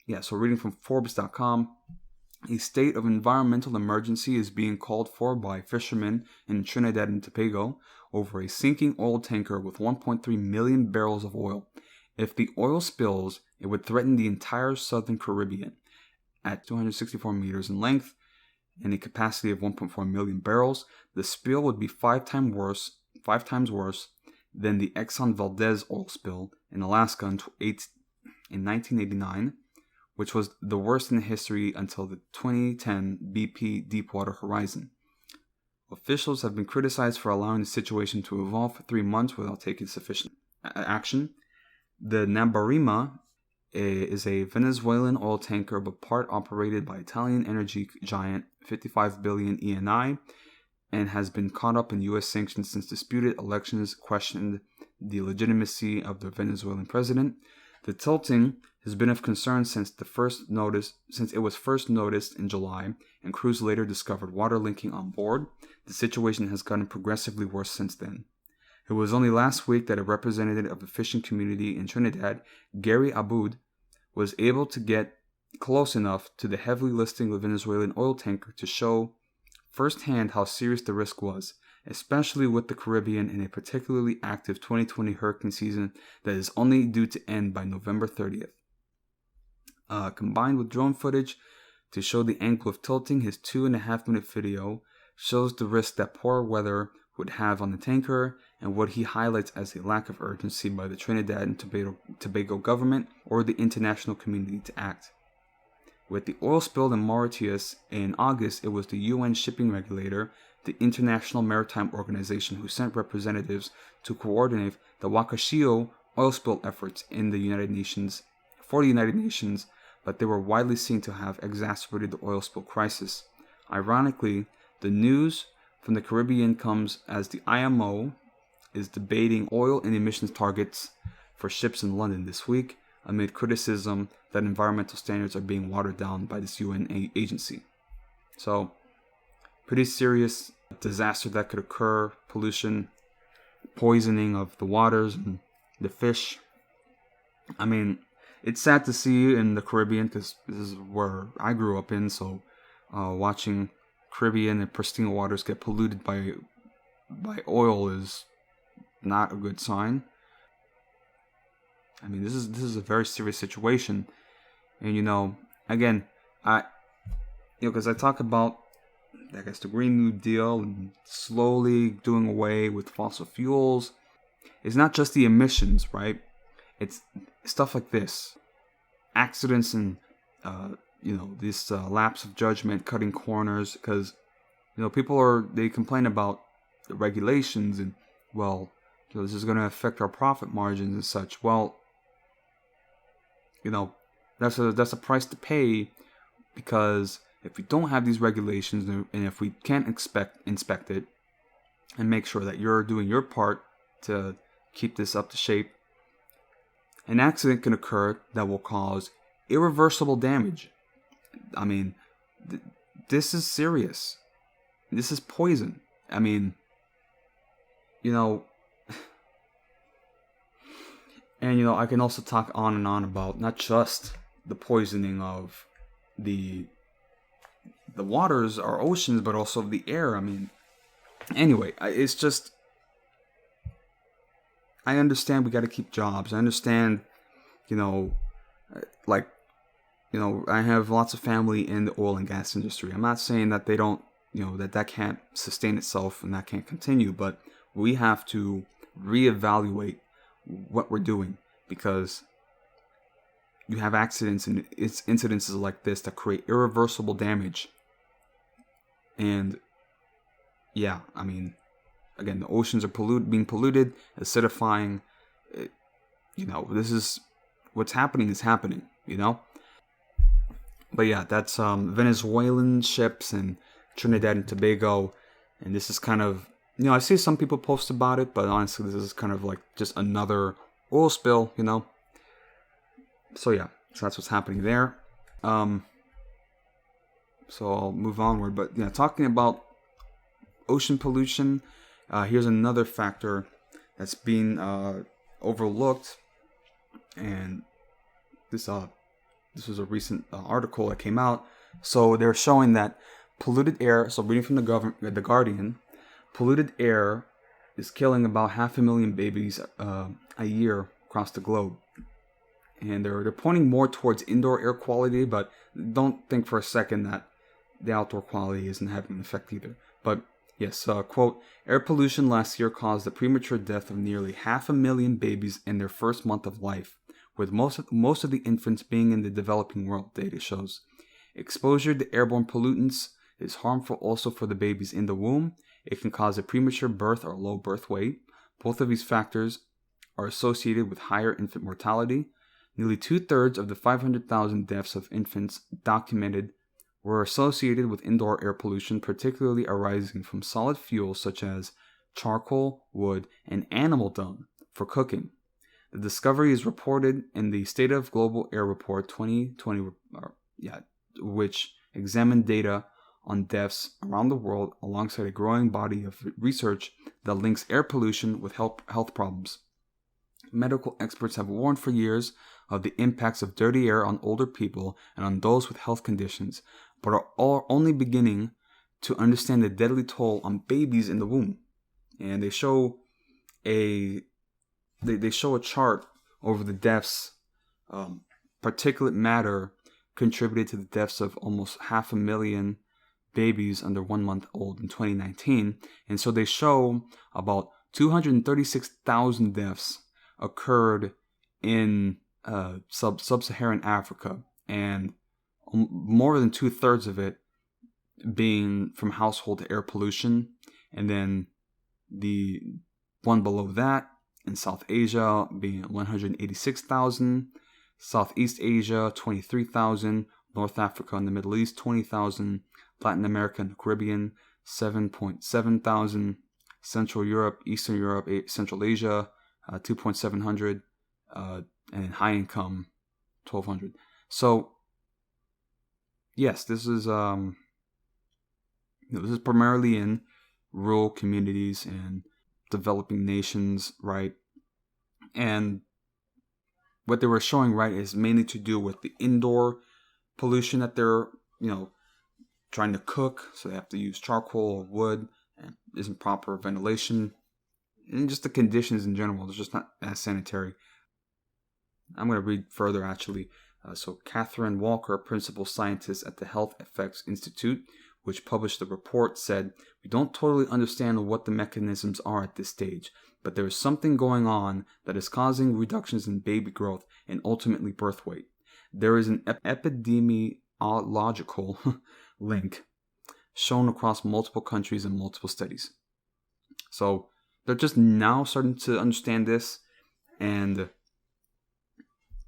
Yeah, so reading from Forbes.com, a state of environmental emergency is being called for by fishermen in Trinidad and Tobago over a sinking oil tanker with 1.3 million barrels of oil. If the oil spills, it would threaten the entire southern Caribbean. At 264 meters in length and a capacity of 1.4 million barrels, the spill would be five times worse than the Exxon Valdez oil spill in Alaska in 1989, which was the worst in history until the 2010 BP Deepwater Horizon. Officials have been criticized for allowing the situation to evolve for 3 months without taking sufficient action. The Nabarima is a Venezuelan oil tanker, but part operated by Italian energy giant 55 billion ENI, and has been caught up in U.S. sanctions since disputed elections questioned the legitimacy of the Venezuelan president. The tilting has been of concern since it was first noticed in July, and crews later discovered water leaking on board. The situation has gotten progressively worse since then. It was only last week that a representative of the fishing community in Trinidad, Gary Aboud, was able to get close enough to the heavily listing Venezuelan oil tanker to show firsthand how serious the risk was. especially with the Caribbean in a particularly active 2020 hurricane season that is only due to end by November 30th. Combined with drone footage to show the angle of tilting, his 2.5-minute video shows the risk that poor weather would have on the tanker and what he highlights as a lack of urgency by the Trinidad and Tobago government or the international community to act. With the oil spill in Mauritius in August, it was the UN shipping regulator, the International Maritime Organization, who sent representatives to coordinate the Wakashio oil spill efforts in the United Nations, but they were widely seen to have exacerbated the oil spill crisis. Ironically, the news from the Caribbean comes as the IMO is debating oil and emissions targets for ships in London this week, amid criticism that environmental standards are being watered down by this UN agency. So, pretty serious disaster that could occur, pollution, poisoning of the waters and the fish. I mean, it's sad to see in the Caribbean because this is where I grew up in, so watching Caribbean and pristine waters get polluted by oil is not a good sign. I mean, this is a very serious situation, and again, because I talk about, I guess, the Green New Deal and slowly doing away with fossil fuels. It's not just the emissions, right? It's stuff like this, accidents and this lapse of judgment, cutting corners, because they complain about the regulations and this is going to affect our profit margins and such. Well, that's a price to pay, because if we don't have these regulations and if we can't inspect it and make sure that you're doing your part to keep this up to shape, an accident can occur that will cause irreversible damage. I mean, this is serious. This is poison. I mean, and I can also talk on and on about not just the poisoning of the waters or oceans, but also the air. I mean, anyway, it's just, I understand we got to keep jobs. I understand, I have lots of family in the oil and gas industry. I'm not saying that they don't, that can't sustain itself and that can't continue, but we have to reevaluate what we're doing, because you have accidents and it's incidences like this that create irreversible damage. And yeah, I mean, again, the oceans are being polluted, acidifying. This is what's happening is happening. But yeah, that's Venezuelan ships and Trinidad and Tobago, and this is kind of, I see some people post about it, but honestly, this is kind of like just another oil spill, So yeah, so that's what's happening there. So I'll move onward, but talking about ocean pollution, here's another factor that's being overlooked, and this was a recent article that came out. So they're showing that polluted air. So reading from the Guardian, polluted air is killing about 500,000 babies a year across the globe, and they're pointing more towards indoor air quality, but don't think for a second that the outdoor quality isn't having an effect either. But yes, quote, air pollution last year caused the premature death of nearly 500,000 babies in their first month of life, with most of the infants being in the developing world, data shows. Exposure to airborne pollutants is harmful also for the babies in the womb. It can cause a premature birth or low birth weight. Both of these factors are associated with higher infant mortality. Nearly 2/3 of the 500,000 deaths of infants documented were associated with indoor air pollution, particularly arising from solid fuels such as charcoal, wood, and animal dung for cooking. The discovery is reported in the State of Global Air Report 2020, which examined data on deaths around the world alongside a growing body of research that links air pollution with health problems. Medical experts have warned for years of the impacts of dirty air on older people and on those with health conditions, but are only beginning to understand the deadly toll on babies in the womb. and they show a chart over the deaths. Particulate matter contributed to the deaths of almost 500,000 babies under 1 month old in 2019, and so they show about 236,000 deaths occurred in sub-Saharan Africa, and more than 2/3 of it being from household air pollution, and then the one below that in South Asia being 186,000, Southeast Asia 23,000, North Africa and the Middle East 20,000, Latin America and the Caribbean 7.7 thousand, Central Europe, Eastern Europe, Central Asia 2.700, and high income 1,200. So yes, this is primarily in rural communities and developing nations, right? And what they were showing, right, is mainly to do with the indoor pollution that they're, trying to cook. So they have to use charcoal or wood, and isn't proper ventilation, and just the conditions in general. It's just not as sanitary. I'm going to read further, actually. So Catherine Walker, principal scientist at the Health Effects Institute, which published the report, said, "We don't totally understand what the mechanisms are at this stage, but there is something going on that is causing reductions in baby growth and ultimately birth weight. There is an epidemiological link shown across multiple countries and multiple studies." So they're just now starting to understand this and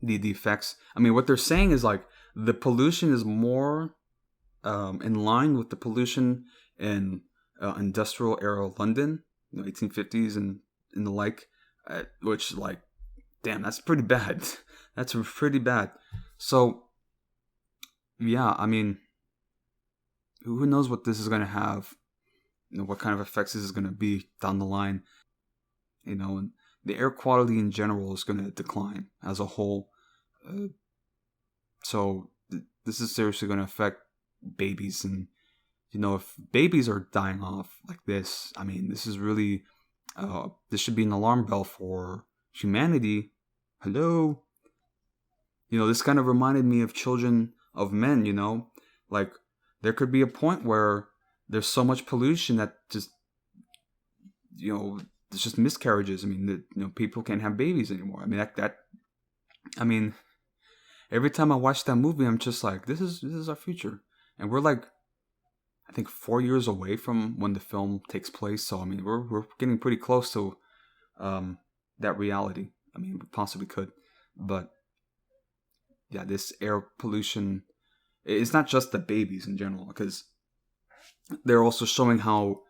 the effects. I mean, what they're saying is like the pollution is more in line with the pollution in industrial era London, 1850s and the like, which, like, damn, that's pretty bad. That's pretty bad. So yeah, I mean, who knows what this is going to have, what kind of effects this is going to be down the line, and the air quality in general is going to decline as a whole. So this is seriously going to affect babies, and if babies are dying off like this, I mean, this is really this should be an alarm bell for humanity. Hello. This kind of reminded me of Children of Men. Like, there could be a point where there's so much pollution that just it's just miscarriages. I mean, people can't have babies anymore. I mean, I mean, every time I watch that movie, I'm just like, this is our future. And we're like, I think 4 years away from when the film takes place. So, I mean, we're getting pretty close to that reality. I mean, we possibly could. But yeah, this air pollution, it's not just the babies in general, because they're also showing how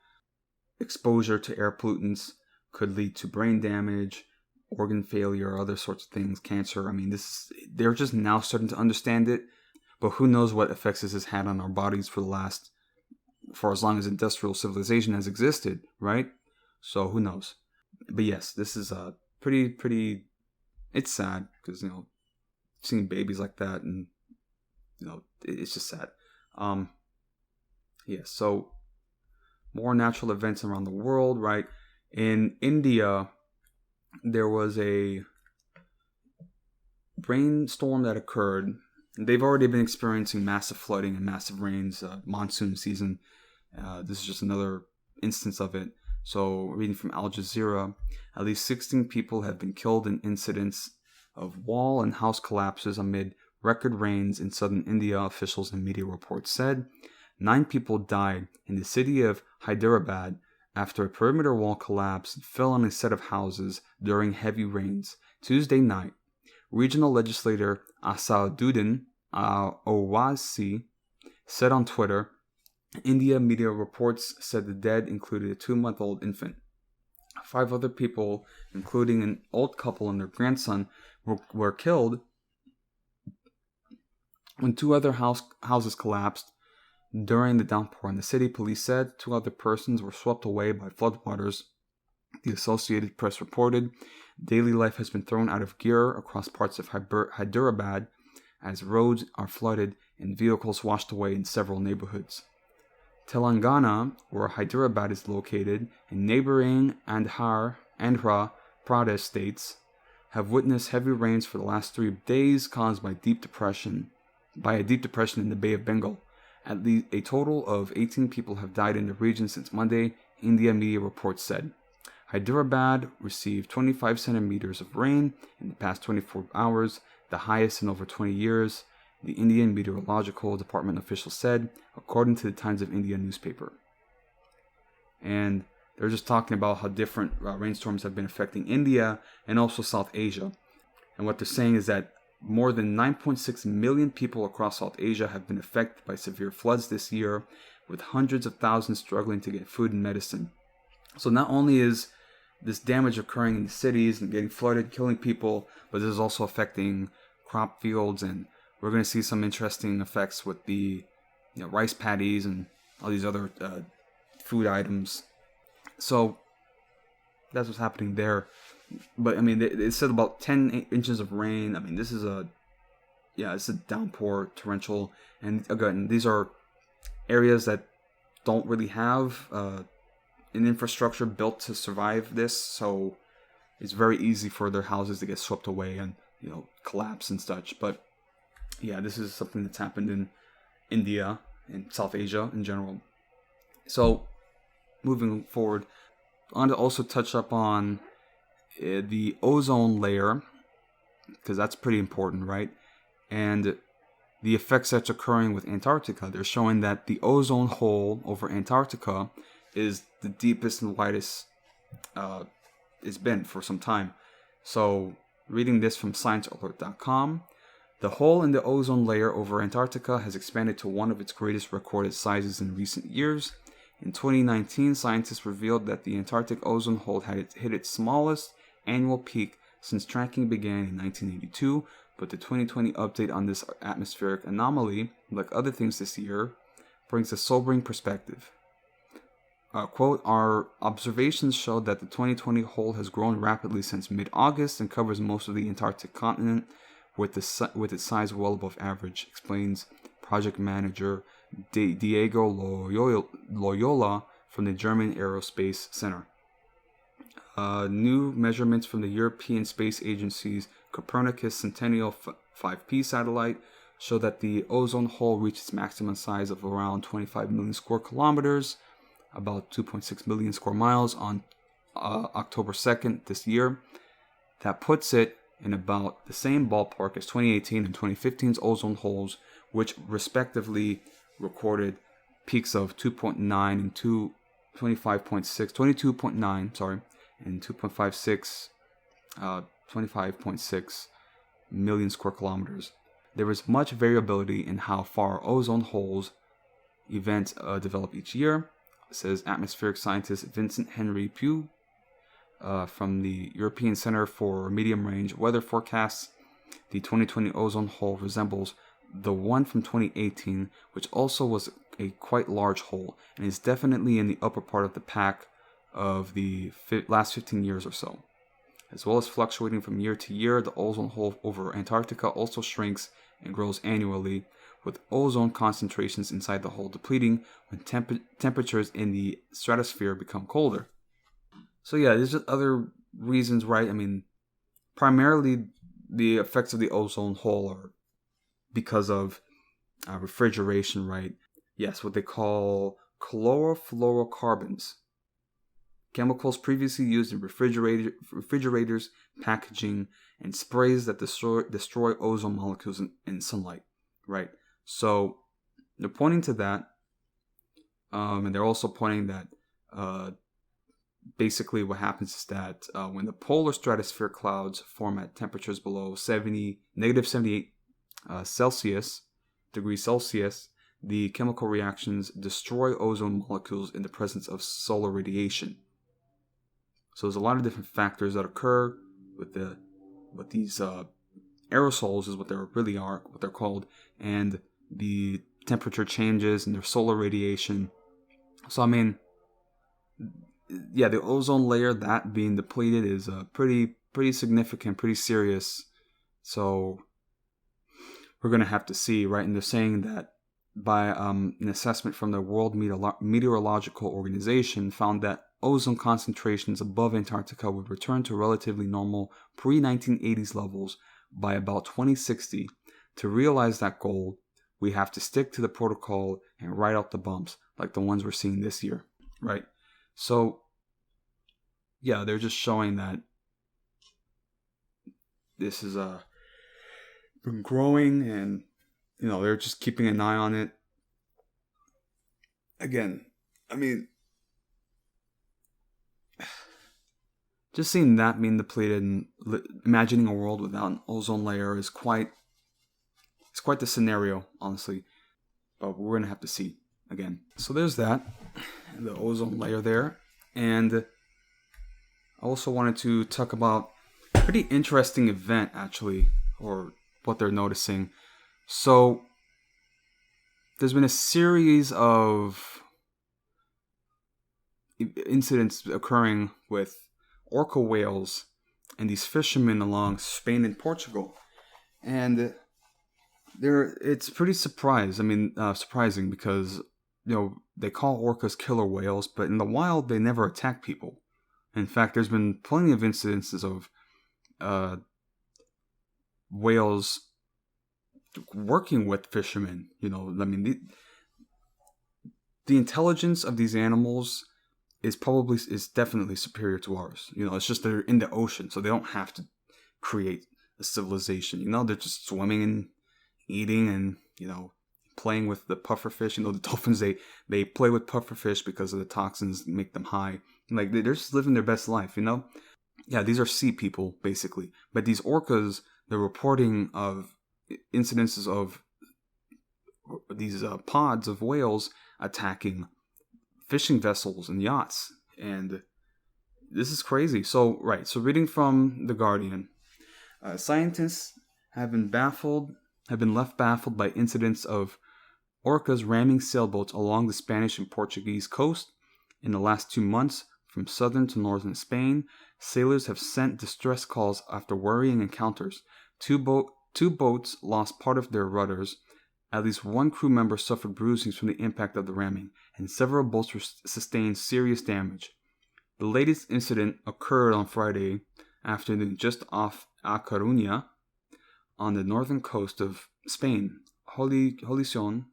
exposure to air pollutants could lead to brain damage, organ failure, other sorts of things, cancer. I mean, they're just now starting to understand it, but who knows what effects this has had on our bodies for as long as industrial civilization has existed, right? So who knows? But yes, this is pretty. It's sad because seeing babies like that, and it's just sad. Yeah. So more natural events around the world, right? In India, there was a rainstorm that occurred. They've already been experiencing massive flooding and massive rains, monsoon season. This is just another instance of it. So, reading from Al Jazeera, at least 16 people have been killed in incidents of wall and house collapses amid record rains in southern India, officials and media reports said. 9 people died in the city of Hyderabad after a perimeter wall collapsed and fell on a set of houses during heavy rains Tuesday night. Regional legislator Asaduddin Owaisi said on Twitter. India media reports said the dead included a 2-month-old infant. 5 other people, including an old couple and their grandson, were killed when 2 other houses collapsed during the downpour in the city. Police said 2 other persons were swept away by floodwaters. The Associated Press reported daily life has been thrown out of gear across parts of Hyderabad as roads are flooded and vehicles washed away in several neighborhoods. Telangana, where Hyderabad is located, and neighboring Andhra Pradesh states have witnessed heavy rains for the last 3 days caused by a deep depression in the Bay of Bengal. At least a total of 18 people have died in the region since Monday, India media reports said. Hyderabad received 25 centimeters of rain in the past 24 hours, the highest in over 20 years, the Indian Meteorological Department official said, according to the Times of India newspaper. And they're just talking about how different rainstorms have been affecting India and also South Asia. And what they're saying is that more than 9.6 million people across South Asia have been affected by severe floods this year, with hundreds of thousands struggling to get food and medicine. So not only is this damage occurring in the cities and getting flooded, killing people, but this is also affecting crop fields, and we're going to see some interesting effects with the rice paddies and all these other food items. So that's what's happening there. But I mean, it said about 10 inches of rain. I mean, it's a downpour, torrential, and again, these are areas that don't really have an infrastructure built to survive this, so it's very easy for their houses to get swept away and collapse and such. But yeah, this is something that's happened in India and South Asia in general. So moving forward, I want to also touch up on the ozone layer, because that's pretty important, right? And the effects that's occurring with Antarctica. They're showing that the ozone hole over Antarctica is the deepest and widest it's been for some time. So reading this from ScienceAlert.com, the hole in the ozone layer over Antarctica has expanded to one of its greatest recorded sizes in recent years. In 2019, scientists revealed that the Antarctic ozone hole had hit its smallest annual peak since tracking began in 1982, but the 2020 update on this atmospheric anomaly, like other things this year, brings a sobering perspective. Quote, our observations showed that the 2020 hole has grown rapidly since mid-August and covers most of the Antarctic continent with its size well above average, explains project manager Diego Loyola from the German Aerospace Center. New measurements from the European Space Agency's Copernicus Centennial 5P satellite show that the ozone hole reached its maximum size of around 25 million square kilometers, about 2.6 million square miles, on October 2nd this year. That puts it in about the same ballpark as 2018 and 2015's ozone holes, which respectively recorded peaks of 2.9 and 22.9, and 25.6 million square kilometers. There is much variability in how far ozone holes events develop each year, says atmospheric scientist Vincent Henry Pugh from the European Center for Medium-Range Weather Forecasts. The 2020 ozone hole resembles the one from 2018, which also was a quite large hole, and is definitely in the upper part of the pack of the last 15 years or so. As well as fluctuating from year to year, the ozone hole over Antarctica also shrinks and grows annually, with ozone concentrations inside the hole depleting when temperatures in the stratosphere become colder. So yeah, there's just other reasons, right? I mean, primarily the effects of the ozone hole are because of refrigeration, right? Yes, what they call chlorofluorocarbons, chemicals previously used in refrigerators, packaging, and sprays that destroy ozone molecules in sunlight, right? So they're pointing to that, and they're also pointing that basically what happens is that when the polar stratosphere clouds form at temperatures below negative 78 degrees Celsius, the chemical reactions destroy ozone molecules in the presence of solar radiation. So there's a lot of different factors that occur with these aerosols, is what they really are, what they're called, and the temperature changes and their solar radiation. So I mean, yeah, the ozone layer, that being depleted, is pretty significant, pretty serious. So we're gonna have to see, right? And they're saying that by an assessment from the World Meteorological Organization found that ozone concentrations above Antarctica would return to relatively normal pre-1980s levels by about 2060. To realize that goal, we have to stick to the protocol and ride out the bumps like the ones we're seeing this year, right? So, yeah, they're just showing that this is been growing, and they're just keeping an eye on it. Again, I mean, just seeing that being depleted and imagining a world without an ozone layer is quite the scenario, honestly. But we're gonna have to see again. So there's that, the ozone layer there, and I also wanted to talk about a pretty interesting event, actually, or what they're noticing. So there's been a series of incidents occurring with orca whales and these fishermen along Spain and Portugal, and it's pretty surprising because they call orcas killer whales, but in the wild they never attack people. In fact, there's been plenty of incidences of whales working with fishermen. The intelligence of these animals is definitely superior to ours. It's just they're in the ocean, so they don't have to create a civilization. They're just swimming and eating and playing with the pufferfish. The dolphins, they play with pufferfish because of the toxins that make them high. Like, they're just living their best life. Yeah, these are sea people basically. But these orcas, they're reporting of incidences of these pods of whales attacking fishing vessels and yachts, and this is crazy. So reading from The Guardian, scientists have been left baffled by incidents of orcas ramming sailboats along the Spanish and Portuguese coast in the last 2 months. From southern to northern Spain, sailors have sent distress calls after worrying encounters. Two boats lost part of their rudders. At least one crew member suffered bruisings from the impact of the ramming, and several boats sustained serious damage. The latest incident occurred on Friday afternoon just off A Coruña on the northern coast of Spain. Holison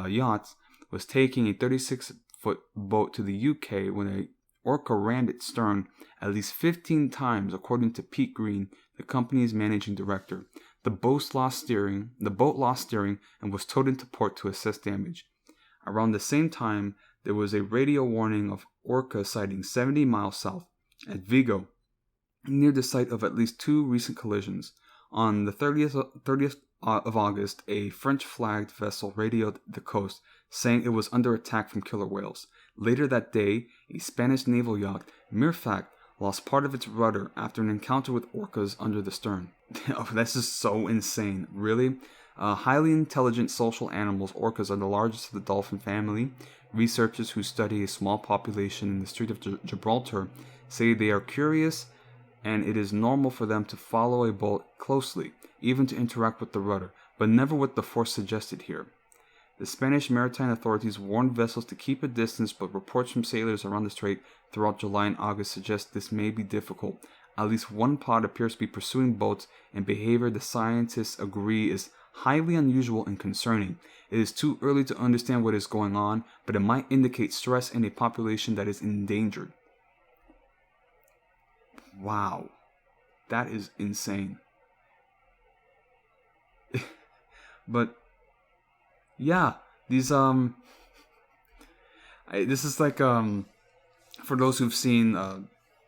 yacht was taking a 36-foot boat to the UK when a orca rammed its stern at least 15 times, according to Pete Green, the company's managing director. The boat lost steering and was towed into port to assess damage. Around the same time, there was a radio warning of orca sightings 70 miles south at Vigo, near the site of at least 2 recent collisions. On the 30th of August, a French-flagged vessel radioed the coast, saying it was under attack from killer whales. Later that day, a Spanish naval yacht, Mirfac, lost part of its rudder after an encounter with orcas under the stern. This is so insane. Really? Highly intelligent social animals, orcas are the largest of the dolphin family. Researchers who study a small population in the Strait of Gibraltar say they are curious, and it is normal for them to follow a boat closely, even to interact with the rudder, but never with the force suggested here. The Spanish maritime authorities warned vessels to keep a distance, but reports from sailors around the strait throughout July and August suggest this may be difficult. At least one pod appears to be pursuing boats, and behavior the scientists agree is highly unusual and concerning. It is too early to understand what is going on, but it might indicate stress in a population that is endangered. Wow. That is insane. But yeah, these this is like for those who've seen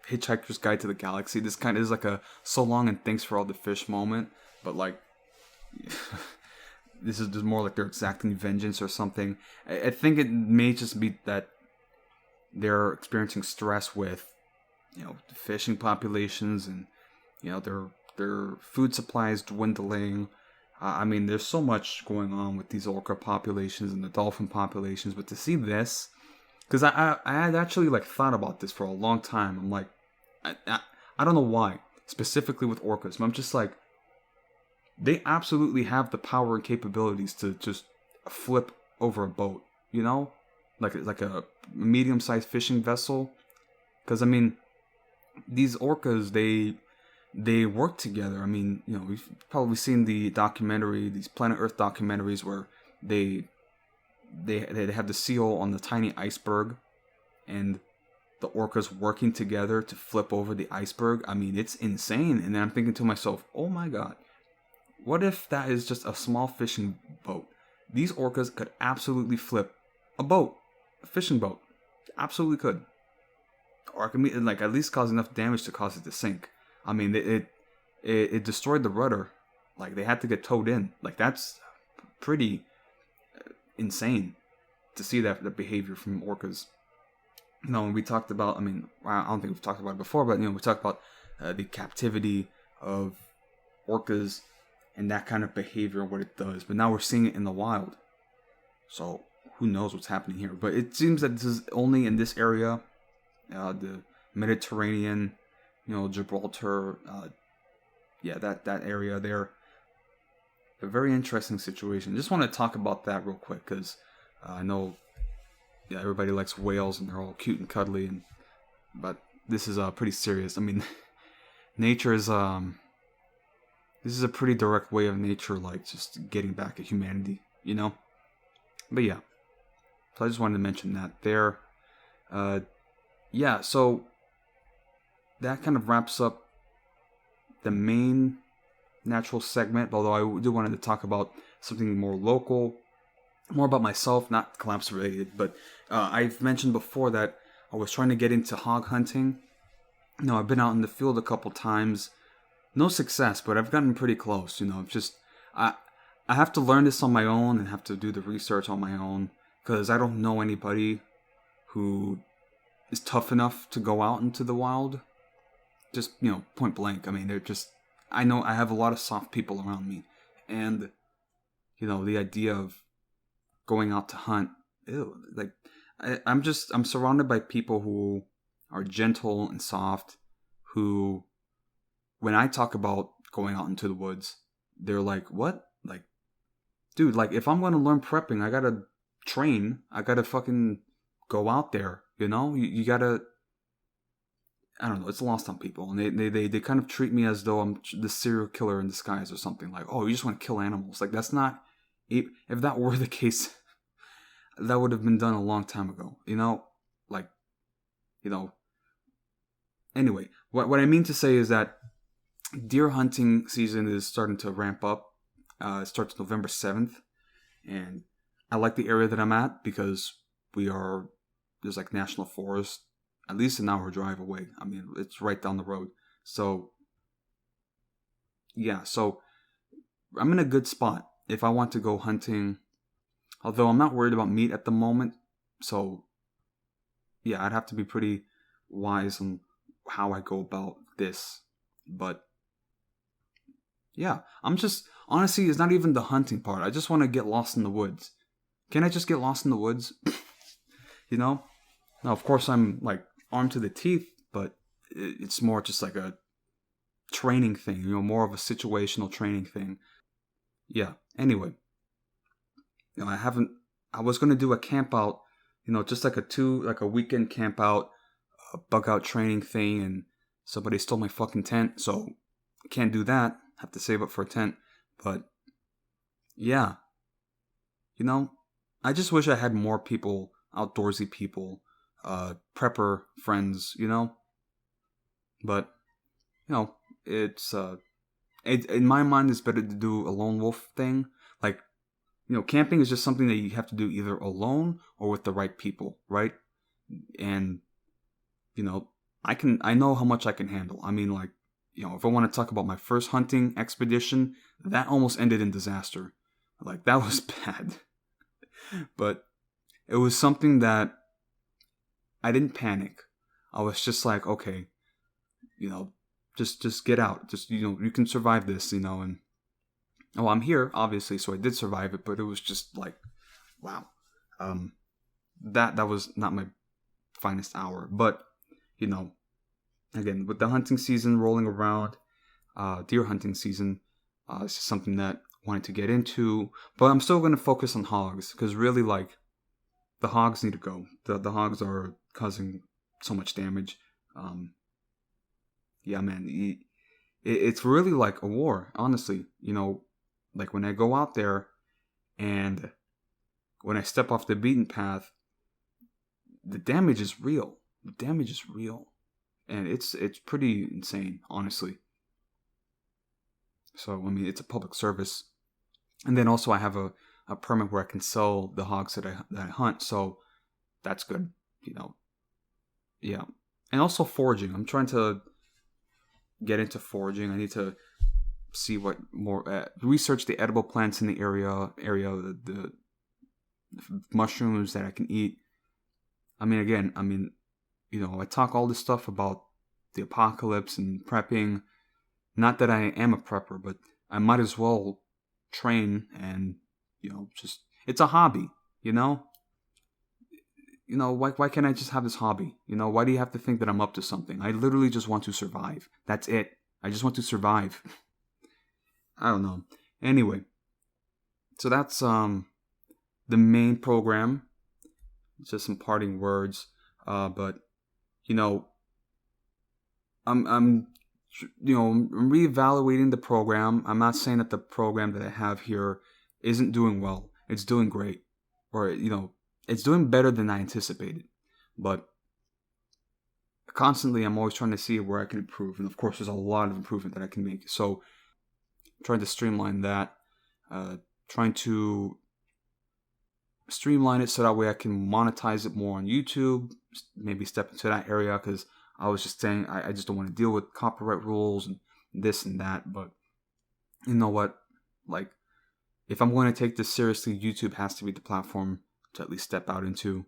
Hitchhiker's Guide to the Galaxy, this kind of is like a so long and thanks for all the fish moment, but like this is just more like they're exacting vengeance or something. I think it may just be that they're experiencing stress with fishing populations and their food supplies dwindling. There's so much going on with these orca populations and the dolphin populations, but to see this, because I had actually thought about this for a long time. I'm like, I don't know why, specifically with orcas, but I'm just like, they absolutely have the power and capabilities to just flip over a boat, you know, like a medium-sized fishing vessel. Because I mean, these orcas, they work together. I mean, you know, we've probably seen these Planet Earth documentaries where they have the seal on the tiny iceberg, and the orcas working together to flip over the iceberg. I mean, it's insane. And then I'm thinking to myself, oh my god, what if that is just a small fishing boat? These orcas could absolutely flip a fishing boat. Absolutely could. Or it could like at least cause enough damage to cause it to sink. I mean, it destroyed the rudder. Like, they had to get towed in. Like, that's pretty insane to see that behavior from orcas. You know, when we talked about, I mean, I don't think we've talked about it before, but, you know, we talked about the captivity of orcas and that kind of behavior and what it does. But now we're seeing it in the wild. So, who knows what's happening here. But it seems that this is only in this area, the Mediterranean, you know, Gibraltar, that area there. A very interesting situation. Just want to talk about that real quick, because I know, everybody likes whales and they're all cute and cuddly, but this is pretty serious. I mean, nature is this is a pretty direct way of nature, like, just getting back at humanity, you know. But yeah, so I just wanted to mention that there. So that kind of wraps up the main natural segment, although I do wanted to talk about something more local, more about myself, not collapse related. But I've mentioned before that I was trying to get into hog hunting. You know, I've been out in the field a couple times, no success, but I've gotten pretty close. You know, I have to learn this on my own and have to do the research on my own, because I don't know anybody who is tough enough to go out into the wild. Just, you know, point blank. I mean, I know I have a lot of soft people around me, and, you know, the idea of going out to hunt, like, I'm surrounded by people who are gentle and soft, who, when I talk about going out into the woods, they're like, what? Like, dude, like, if I'm going to learn prepping, I gotta train, I gotta fucking go out there, you know? You gotta, I don't know, it's lost on people, and they kind of treat me as though I'm the serial killer in disguise or something. Like, oh, you just want to kill animals. Like, that's not, if that were the case, that would have been done a long time ago, you know? Like, you know, anyway, what I mean to say is that deer hunting season is starting to ramp up. It starts November 7th, and I like the area that I'm at because there's like national forest at least an hour drive away. I mean, it's right down the road. So, yeah, so I'm in a good spot if I want to go hunting. Although I'm not worried about meat at the moment. So, yeah, I'd have to be pretty wise on how I go about this. But, yeah, honestly, it's not even the hunting part. I just want to get lost in the woods. Can I just get lost in the woods? You know? Now, of course, I'm, like, armed to the teeth, but it's more just like a training thing, you know, more of a situational training thing. Yeah, anyway. You know, I was going to do a camp out, you know, just like a weekend camp out, bug out training thing, and somebody stole my fucking tent, so I can't do that. Have to save up for a tent. But, yeah. You know, I just wish I had more people, outdoorsy people, prepper friends, you know? But, you know, it's, in my mind, it's better to do a lone wolf thing. Like, you know, camping is just something that you have to do either alone or with the right people, right? And, you know, I know how much I can handle. I mean, like, you know, if I want to talk about my first hunting expedition, that almost ended in disaster. Like, that was bad. But it was something that I didn't panic. I was just like, okay, you know, just get out. Just, you know, you can survive this, you know, and I'm here, obviously, so I did survive it, but it was just like, wow. That was not my finest hour. But, you know, again, with the hunting season rolling around, deer hunting season, it's just something that wanted to get into, but I'm still going to focus on hogs because really, like, the hogs need to go. The hogs are causing so much damage. Yeah, man, it's really like a war, honestly. Like when I go out there and when I step off the beaten path, the damage is real. The damage is real, and it's pretty insane, honestly. So I mean, it's a public service, and then also I have a permit where I can sell the hogs that I hunt, so that's good. Yeah, and also foraging. I'm trying to get into foraging. I need to see what more research the edible plants in the area, the mushrooms that I can eat. I mean, I talk all this stuff about the apocalypse and prepping. Not that I am a prepper, but I might as well train and, just, it's a hobby, why can't I just have this hobby? Why do you have to think that I'm up to something? I literally just want to survive. That's it. I just want to survive. I don't know. Anyway, so that's the main program. Just some parting words. But I'm reevaluating the program. I'm not saying that the program that I have here isn't doing well. It's doing great, or it's doing better than I anticipated. But constantly, I'm always trying to see where I can improve, and of course, there's a lot of improvement that I can make. So, I'm trying to streamline that. Trying to streamline it so that way I can monetize it more on YouTube. Maybe step into that area because I was just saying I just don't want to deal with copyright rules and this and that. But you know what? Like, if I'm going to take this seriously, YouTube has to be the platform to at least step out into.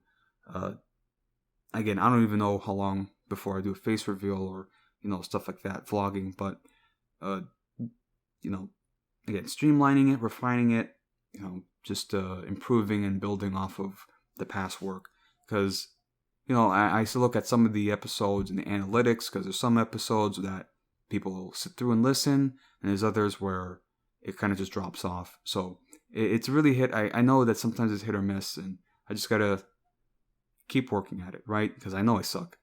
Again, I don't even know how long before I do a face reveal or stuff like that, vlogging. But again, streamlining it, refining it, just improving and building off of the past work. Because I used to look at some of the episodes and the analytics, because there's some episodes that people sit through and listen, and there's others where it kind of just drops off. So it's really hit. I know that sometimes it's hit or miss, and I just gotta keep working at it, right? Because I know I suck.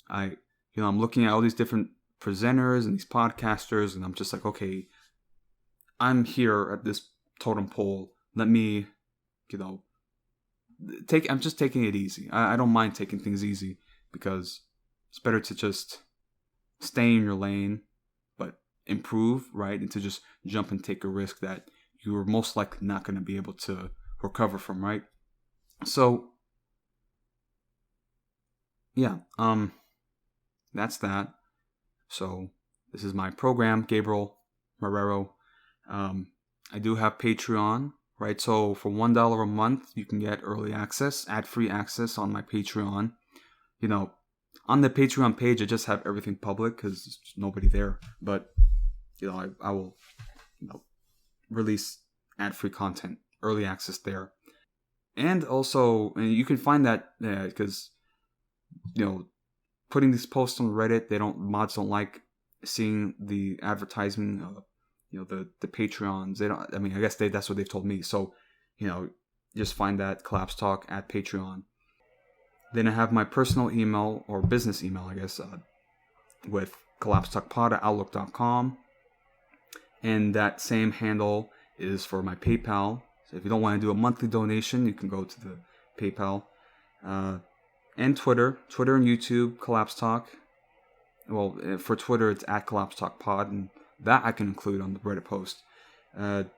I'm looking at all these different presenters and these podcasters, and I'm just like, okay, I'm here at this totem pole. Let me, I'm just taking it easy. I don't mind taking things easy because it's better to just stay in your lane, but improve, right? And to just jump and take a risk that you're most likely not going to be able to recover from, right? So, yeah, that's that. So, this is my program, Gabriel Marrero. I do have Patreon, right? So for $1 a month, you can get early access, ad-free access on my Patreon. On the Patreon page, I just have everything public because there's nobody there. But, I will, release ad-free content, early access there. And also, and you can find that because, putting these posts on Reddit, mods don't like seeing the advertisement the Patreons. They don't. I mean, I guess that's what they've told me. So, just find that Collapse Talk at Patreon. Then I have my personal email or business email, I guess, with collapsetalkpod@outlook.com, and that same handle is for my PayPal. So if you don't want to do a monthly donation, you can go to the PayPal, and Twitter and YouTube, Collapse Talk. Well, for Twitter, it's at Collapse Talk Pod, and that I can include on the Reddit post. But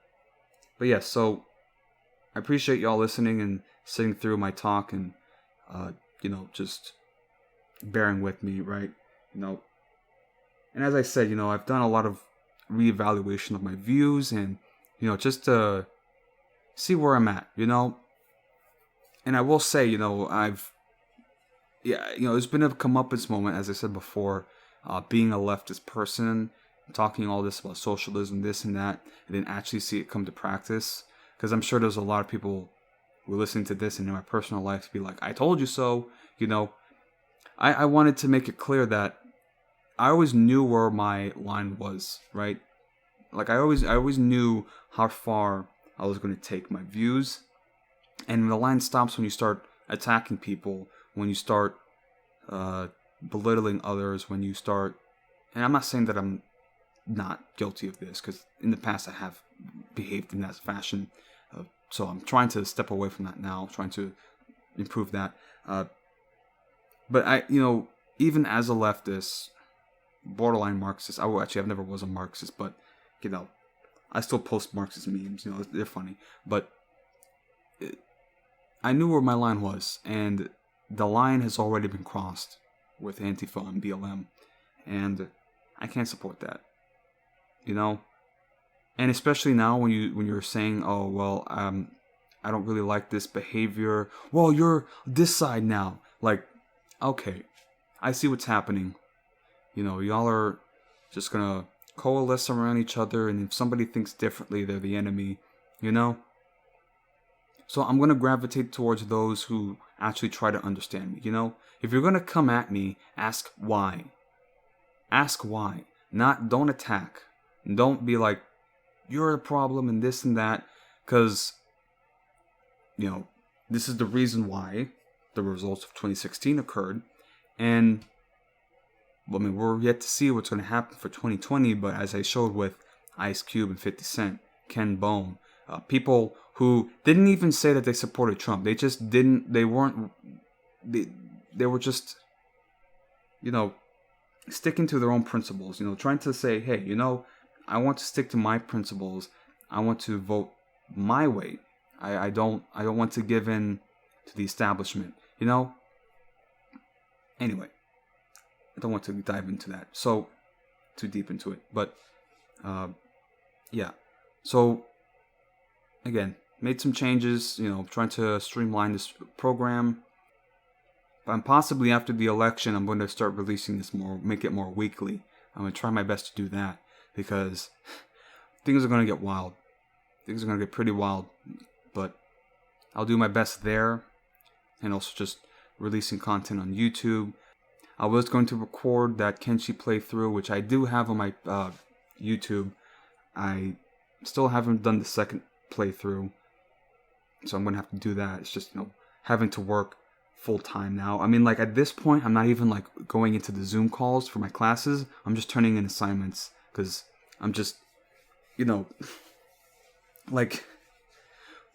yeah, so I appreciate y'all listening and sitting through my talk and, just bearing with me, right? And as I said, I've done a lot of reevaluation of my views and, just to see where I'm at, And I will say, there's been a comeuppance moment, as I said before, being a leftist person, talking all this about socialism, this and that, and then actually see it come to practice. Because I'm sure there's a lot of people who are listening to this and in my personal life to be like, I told you so. I wanted to make it clear that I always knew where my line was, right? Like I always knew how far I was going to take my views, and the line stops when you start attacking people, when you start belittling others, when you start. And I'm not saying that I'm not guilty of this, because in the past I have behaved in that fashion. So I'm trying to step away from that now, trying to improve that. But even as a leftist, borderline Marxist, I've never was a Marxist, but I still post Marxist memes. They're funny. But I knew where my line was, and the line has already been crossed with Antifa and BLM, and I can't support that. And especially now when you're saying, oh well, I don't really like this behavior. Well, you're this side now. Like, okay, I see what's happening. Y'all are just gonna coalesce around each other, and if somebody thinks differently, they're the enemy. So I'm gonna gravitate towards those who actually try to understand me. If you're gonna come at me, ask why. Ask why. Don't attack. Don't be like, you're a problem and this and that, because this is the reason why the results of 2016 occurred, and we're yet to see what's going to happen for 2020. But as I showed with Ice Cube and 50 Cent, Ken Bone, people who didn't even say that they supported Trump, they just didn't. They weren't. They were just sticking to their own principles. Trying to say, hey, I want to stick to my principles. I want to vote my way. I don't want to give in to the establishment. Anyway, I don't want to dive into that too deep into it. But yeah. So again, made some changes. Trying to streamline this program. And possibly after the election, I'm going to start releasing this more, make it more weekly. I'm going to try my best to do that, because things are going to get wild. Things are going to get pretty wild. But I'll do my best there, and also just releasing content on YouTube. I was going to record that Kenshi playthrough, which I do have on my YouTube. I still haven't done the second playthrough, so I'm going to have to do that. It's just, having to work full time now. At this point, I'm not even going into the Zoom calls for my classes. I'm just turning in assignments, because I'm just,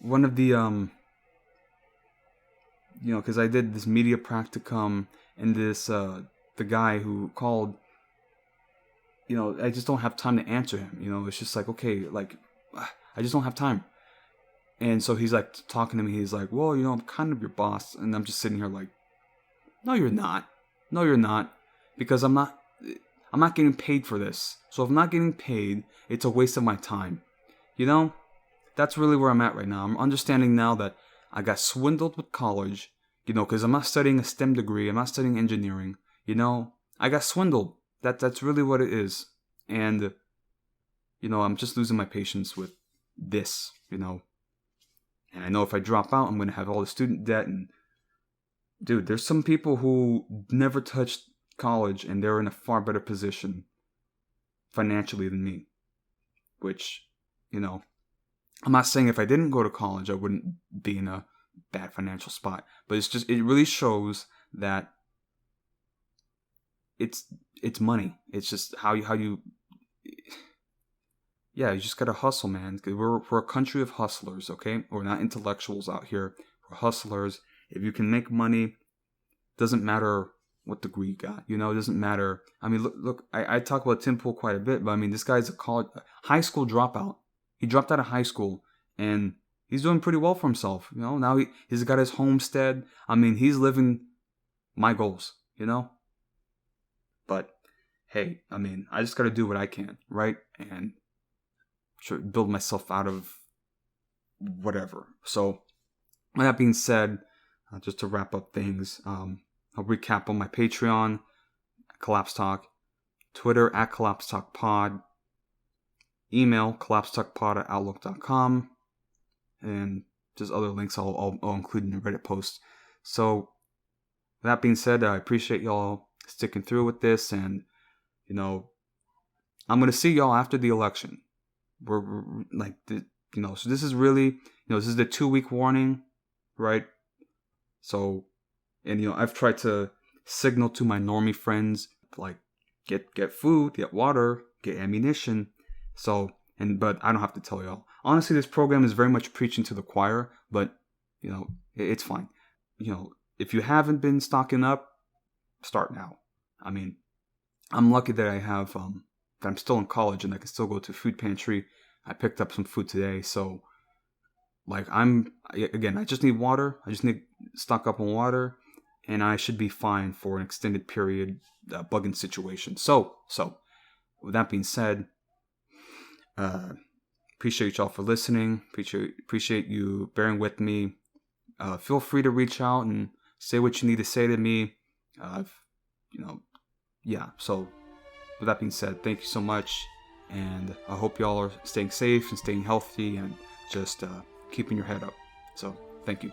one of the because I did this media practicum, and this the guy who called, I just don't have time to answer him. It's just okay, I just don't have time. And so he's talking to me. He's like, well, I'm kind of your boss. And I'm just sitting here no, you're not. No, you're not. Because I'm not getting paid for this. So if I'm not getting paid, it's a waste of my time. That's really where I'm at right now. I'm understanding now that I got swindled with college, because I'm not studying a STEM degree. I'm not studying engineering. I got swindled. That's really what it is. And, I'm just losing my patience with this, And I know if I drop out, I'm going to have all the student debt. And, dude, there's some people who never touched college, and they're in a far better position financially than me. Which, I'm not saying if I didn't go to college, I wouldn't be in a bad financial spot. But it really shows that it's money. It's just how you yeah, you just gotta hustle, man. We're a country of hustlers, okay? We're not intellectuals out here. We're hustlers. If you can make money, doesn't matter what degree you got. It doesn't matter. Look. I talk about Tim Pool quite a bit, but this guy's a high school dropout. He dropped out of high school, and he's doing pretty well for himself. Now he's got his homestead. He's living my goals. But hey, I just gotta do what I can, right? And build myself out of whatever. So, with that being said, just to wrap up things, I'll recap on my Patreon, Collapse Talk, Twitter at Collapse Talk Pod, email collapsetalkpod@outlook.com, and just other links I'll include in the Reddit post. So, with that being said, I appreciate y'all sticking through with this, and I'm gonna see y'all after the election. we're like, so this is really, this is the 2-week warning, right? So, and I've tried to signal to my normie friends, like, get food, get water, get ammunition. So, but I don't have to tell y'all. Honestly, this program is very much preaching to the choir, but it's fine. If you haven't been stocking up, start now. I mean, I'm lucky that I have that I'm still in college and I can still go to food pantry. I picked up some food today, so like I just need water. I just need to stock up on water, and I should be fine for an extended period bugging situation. So with that being said, appreciate y'all for listening. Appreciate you bearing with me. Feel free to reach out and say what you need to say to me. Yeah. So with that being said, thank you so much, and I hope y'all are staying safe and staying healthy and just keeping your head up. So thank you.